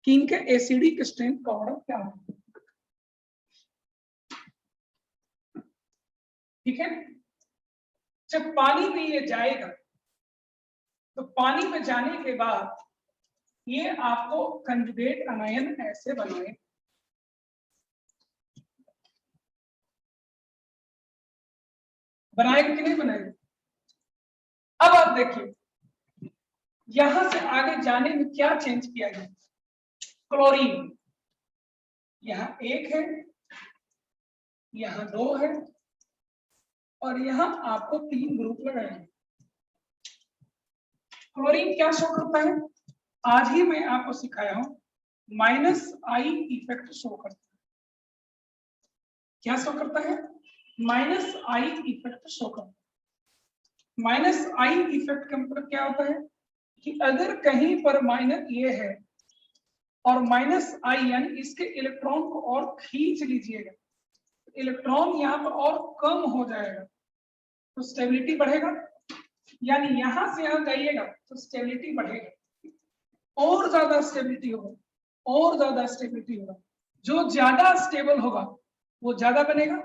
कि इनके एसिडिक स्ट्रेंथ का ऑर्डर क्या होगा। ठीक है, जब पानी में ये जाएगा तो पानी में जाने के बाद ये आपको कंजुगेट अनायन ऐसे बनाए, बनाएगा कि नहीं बनाएगा। अब आप देखिए यहां से आगे जाने में क्या चेंज किया गया। क्लोरीन यहां 1 है, यहां 2 है और यहां आपको 3 ग्रुप लगाए हैं। क्लोरीन क्या शो करता है, आज ही मैं आपको सिखाया हूं, -I इफेक्ट शो करता है। क्या शो करता है, -I इफेक्ट शो करता है। -I इफेक्ट का मतलब क्या होता है कि अगर कहीं पर माइनस ये है और -I यानी इसके इलेक्ट्रॉन को और खींच लीजिएगा, इलेक्ट्रॉन यहाँ पर और कम हो जाएगा तो स्टेबिलिटी बढ़ेगा, यानी यहां से यहां जाइएगा तो स्टेबिलिटी बढ़ेगा, और ज्यादा स्टेबिलिटी होगा, और ज्यादा स्टेबिलिटी होगा। जो ज्यादा स्टेबल होगा वो ज्यादा बनेगा,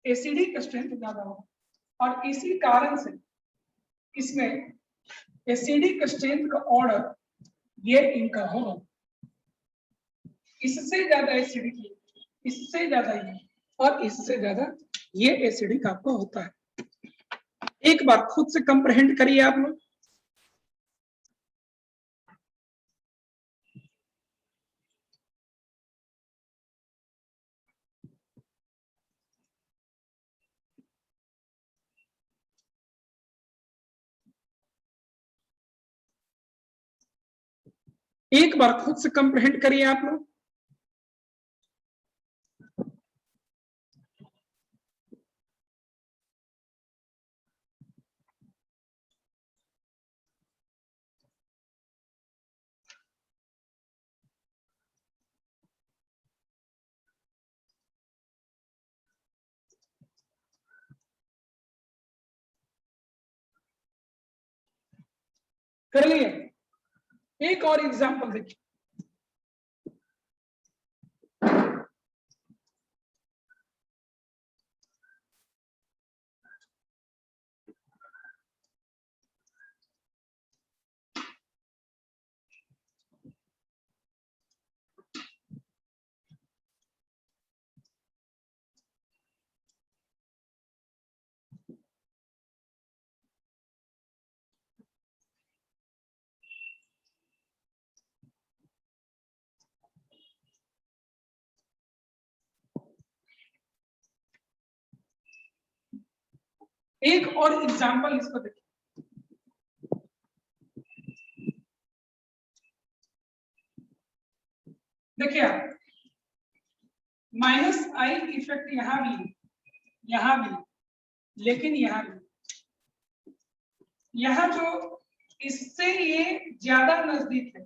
एसिडिक स्ट्रेंथ ज्यादा होगा। और इसी कारण से इसमें एसिडिक स्ट्रेंथ का ऑर्डर ये इनका होगा, इससे ज्यादा एसिडिक, इससे ज्यादा ये और इससे ज्यादा ये एसिडिक आपको होता है। एक बार खुद से कंप्रहेंड करिए आप लोग। एक बार खुद से कंप्रहेंड करिए आप लोग। कर लिए, एक और एग्जांपल देखिए। एक और एग्जांपल इसको देखिए। देखिए आप, -I इफेक्ट यहां भी, यहां भी, लेकिन यहां भी, यहां जो इससे ये ज्यादा नजदीक है,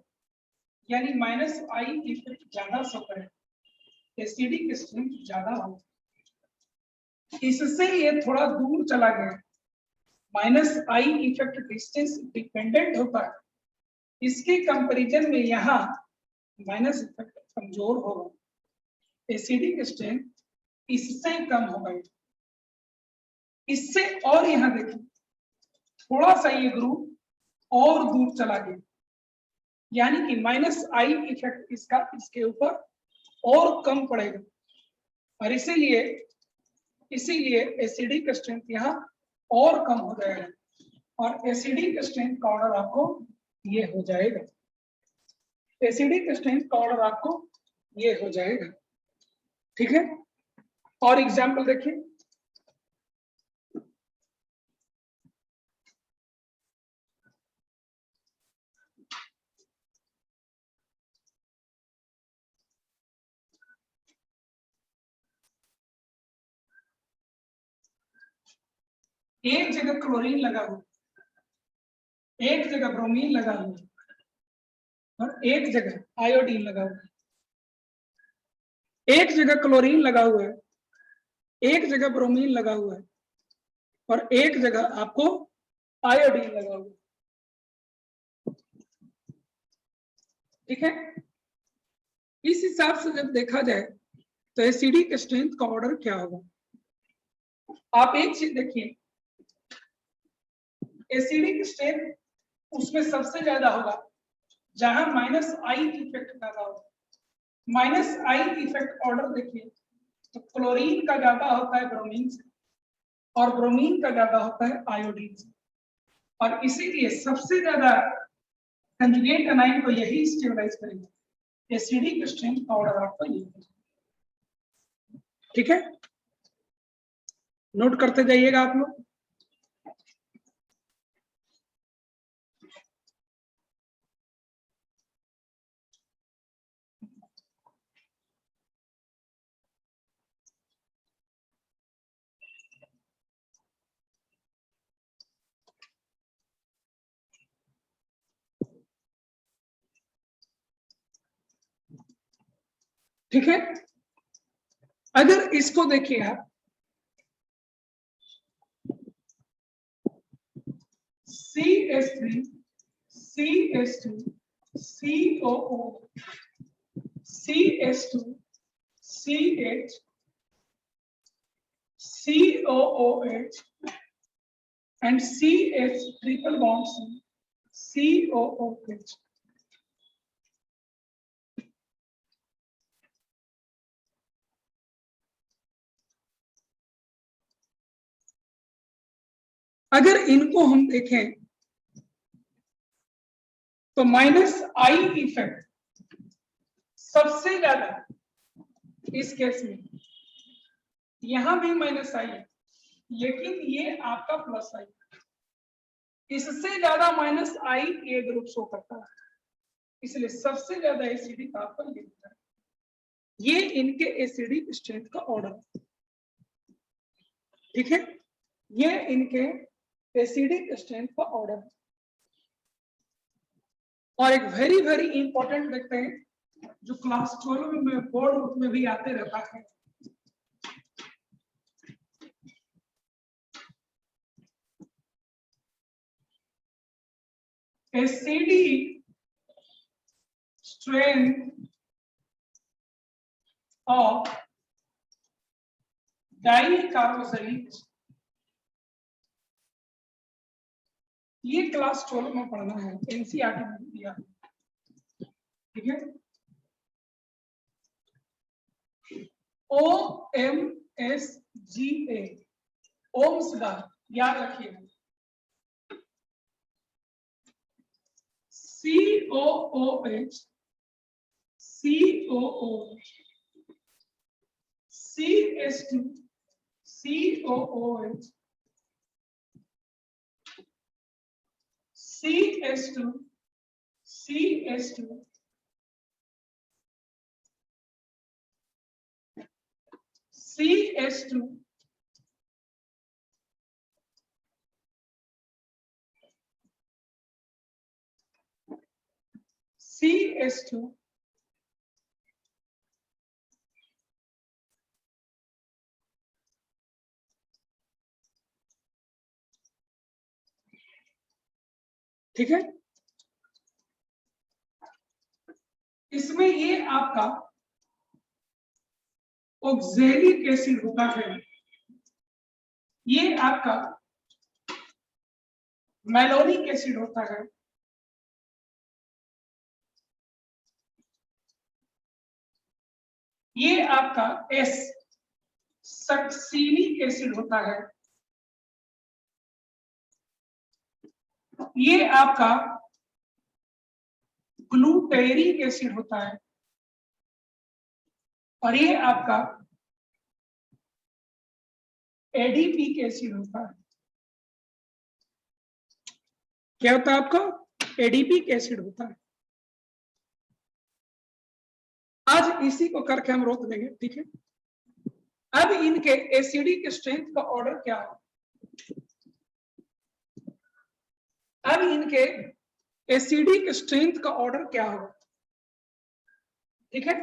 यानी -I इफेक्ट ज्यादा शो करे, एसिडिक स्ट्रेंथ ज्यादा हो, इससे ये थोड़ा दूर चला गया। -I इफेक्ट डिस्टेंस डिपेंडेंट होता है, इसके कंपैरिजन में यहाँ माइनस इफेक्ट कमजोर होगा, एसिडिक स्ट्रेंथ इससे कम होगा। इससे और यहाँ देखिए थोड़ा सा ये ग्रुप और दूर चला गया, यानी कि -I इफेक्ट इसका इसके ऊपर और कम पड़ेगा, और इसीलिए एसिडिक स्ट्रेंथ यहाँ और कम हो जाएगा, और एसिडिक स्ट्रेंथ का ऑर्डर आपको ये हो जाएगा, एसिडिक स्ट्रेंथ का ऑर्डर आपको ये हो जाएगा। ठीक है, और एग्जाम्पल देखिए। एक जगह क्लोरीन लगा हुआ, एक जगह ब्रोमीन लगा हुआ, और एक जगह आयोडीन लगा हुआ है। एक जगह क्लोरीन लगा हुआ है, एक जगह ब्रोमीन लगा हुआ है, और एक जगह आपको आयोडीन लगा हुआ है। ठीक है। इस हिसाब से जब देखा जाए तो एसिडिक स्ट्रेंथ का ऑर्डर क्या होगा। आप एक चीज देखिए, एसिडिक स्ट्रेंथ उसमें सबसे ज्यादा होगा जहां माइनस आई इफेक्ट ज्यादा होगा। माइनस आई इफेक्ट ऑर्डर देखिए तो क्लोरीन का ज्यादा होता है ब्रोमीन से, और ब्रोमीन का ज्यादा होता है आयोडीन से, और इसीलिए सबसे ज्यादा कंजुगेट एनाइन को यही स्टेबलाइज करेगा। एसिडिक स्ट्रेंथ का ऑर्डर आपका ये है। ठीक है, नोट करते जाइएगा आप लोग। ठीक है, अगर इसको देखिए आप, CH3 CH2 COO CH2 CH COOH and CH triple bond C COOH. अगर इनको हम देखें तो माइनस आई इफेक्ट सबसे ज्यादा इस केस में, यहां भी माइनस आई है लेकिन ये आपका प्लस आई, इससे ज्यादा माइनस आई ए ग्रुप शो करता है, इसलिए सबसे ज्यादा एसिडिक आपका ये होता है। ये इनके एसिडिक स्ट्रेंथ का ऑर्डर। ठीक है, ये इनके एसिडिक स्ट्रेंथ का ऑर्डर। और एक वेरी वेरी इंपॉर्टेंट देखते हैं जो क्लास 12 में बोर्ड बुक में भी आते रहता है, एसिडिक स्ट्रेंथ ऑफ डाइकार्बोक्सिलिक। ये क्लास 12 में पढ़ना है, एनसीईआरटी में दिया। ठीक है, OMSGA, ओम्स का याद रखिएगा। COOH COOH CH2 COOH CH2 CH2 CH2 CH2 ठीक है, इसमें ये आपका ऑक्सैलिक एसिड होता है, ये आपका मैलोनिक एसिड होता है, ये आपका एस सक्सीनिक एसिड होता है, ये आपका ग्लूटेरिक एसिड होता है, और ये आपका एडीपिक एसिड होता है। क्या होता है आपका? एडीपिक एसिड होता है। आज इसी को करके हम रोक देंगे। ठीक है, अब इनके एसिडिक स्ट्रेंथ का ऑर्डर क्या है? अब इनके एसिडिक स्ट्रेंथ का ऑर्डर क्या होगा? ठीक है,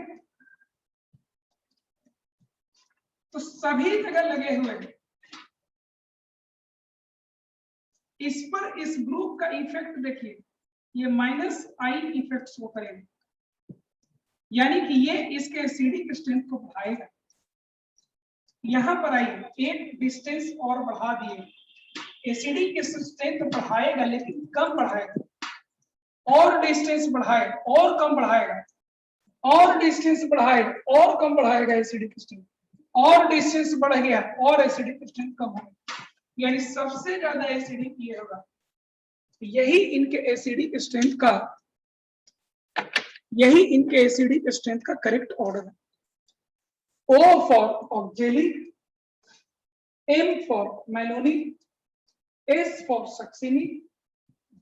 तो सभी जगह लगे हुए हैं, इस पर इस ग्रुप का इफेक्ट देखिए, ये माइनस आई इफेक्ट शो करेगा, यानी कि ये इसके एसिडिक स्ट्रेंथ को बढ़ाएगा। यहां पर आइए एक डिस्टेंस और बढ़ा दिए, एसिडिक स्ट्रेंथ बढ़ाएगा लेकिन कम बढ़ाएगा, और डिस्टेंस बढ़ाए और कम बढ़ाएगा, और डिस्टेंस बढ़ाए और कम बढ़ाएगा एसिडिक स्ट्रेंथ, और डिस्टेंस बढ़ गया और एसिडिक स्ट्रेंथ कम होगा, यानी सबसे ज्यादा एसिडिक ये होगा। यही इनके एसिडिक स्ट्रेंथ का, यही इनके एसिडिक स्ट्रेंथ का करेक्ट ऑर्डर है। O for oxalic, M for malonic, S for succinic,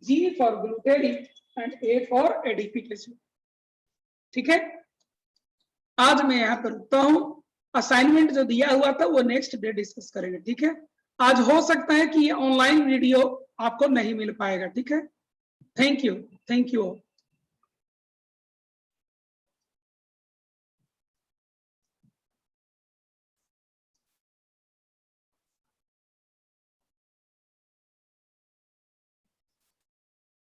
G for glutaric and A for adipic acid. ठीक है, आज मैं यहाँ पर रुकता हूं। असाइनमेंट जो दिया हुआ था वो नेक्स्ट डे डिस्कस करेंगे। ठीक है, आज हो सकता है कि ये ऑनलाइन वीडियो आपको नहीं मिल पाएगा। ठीक है, थैंक यू।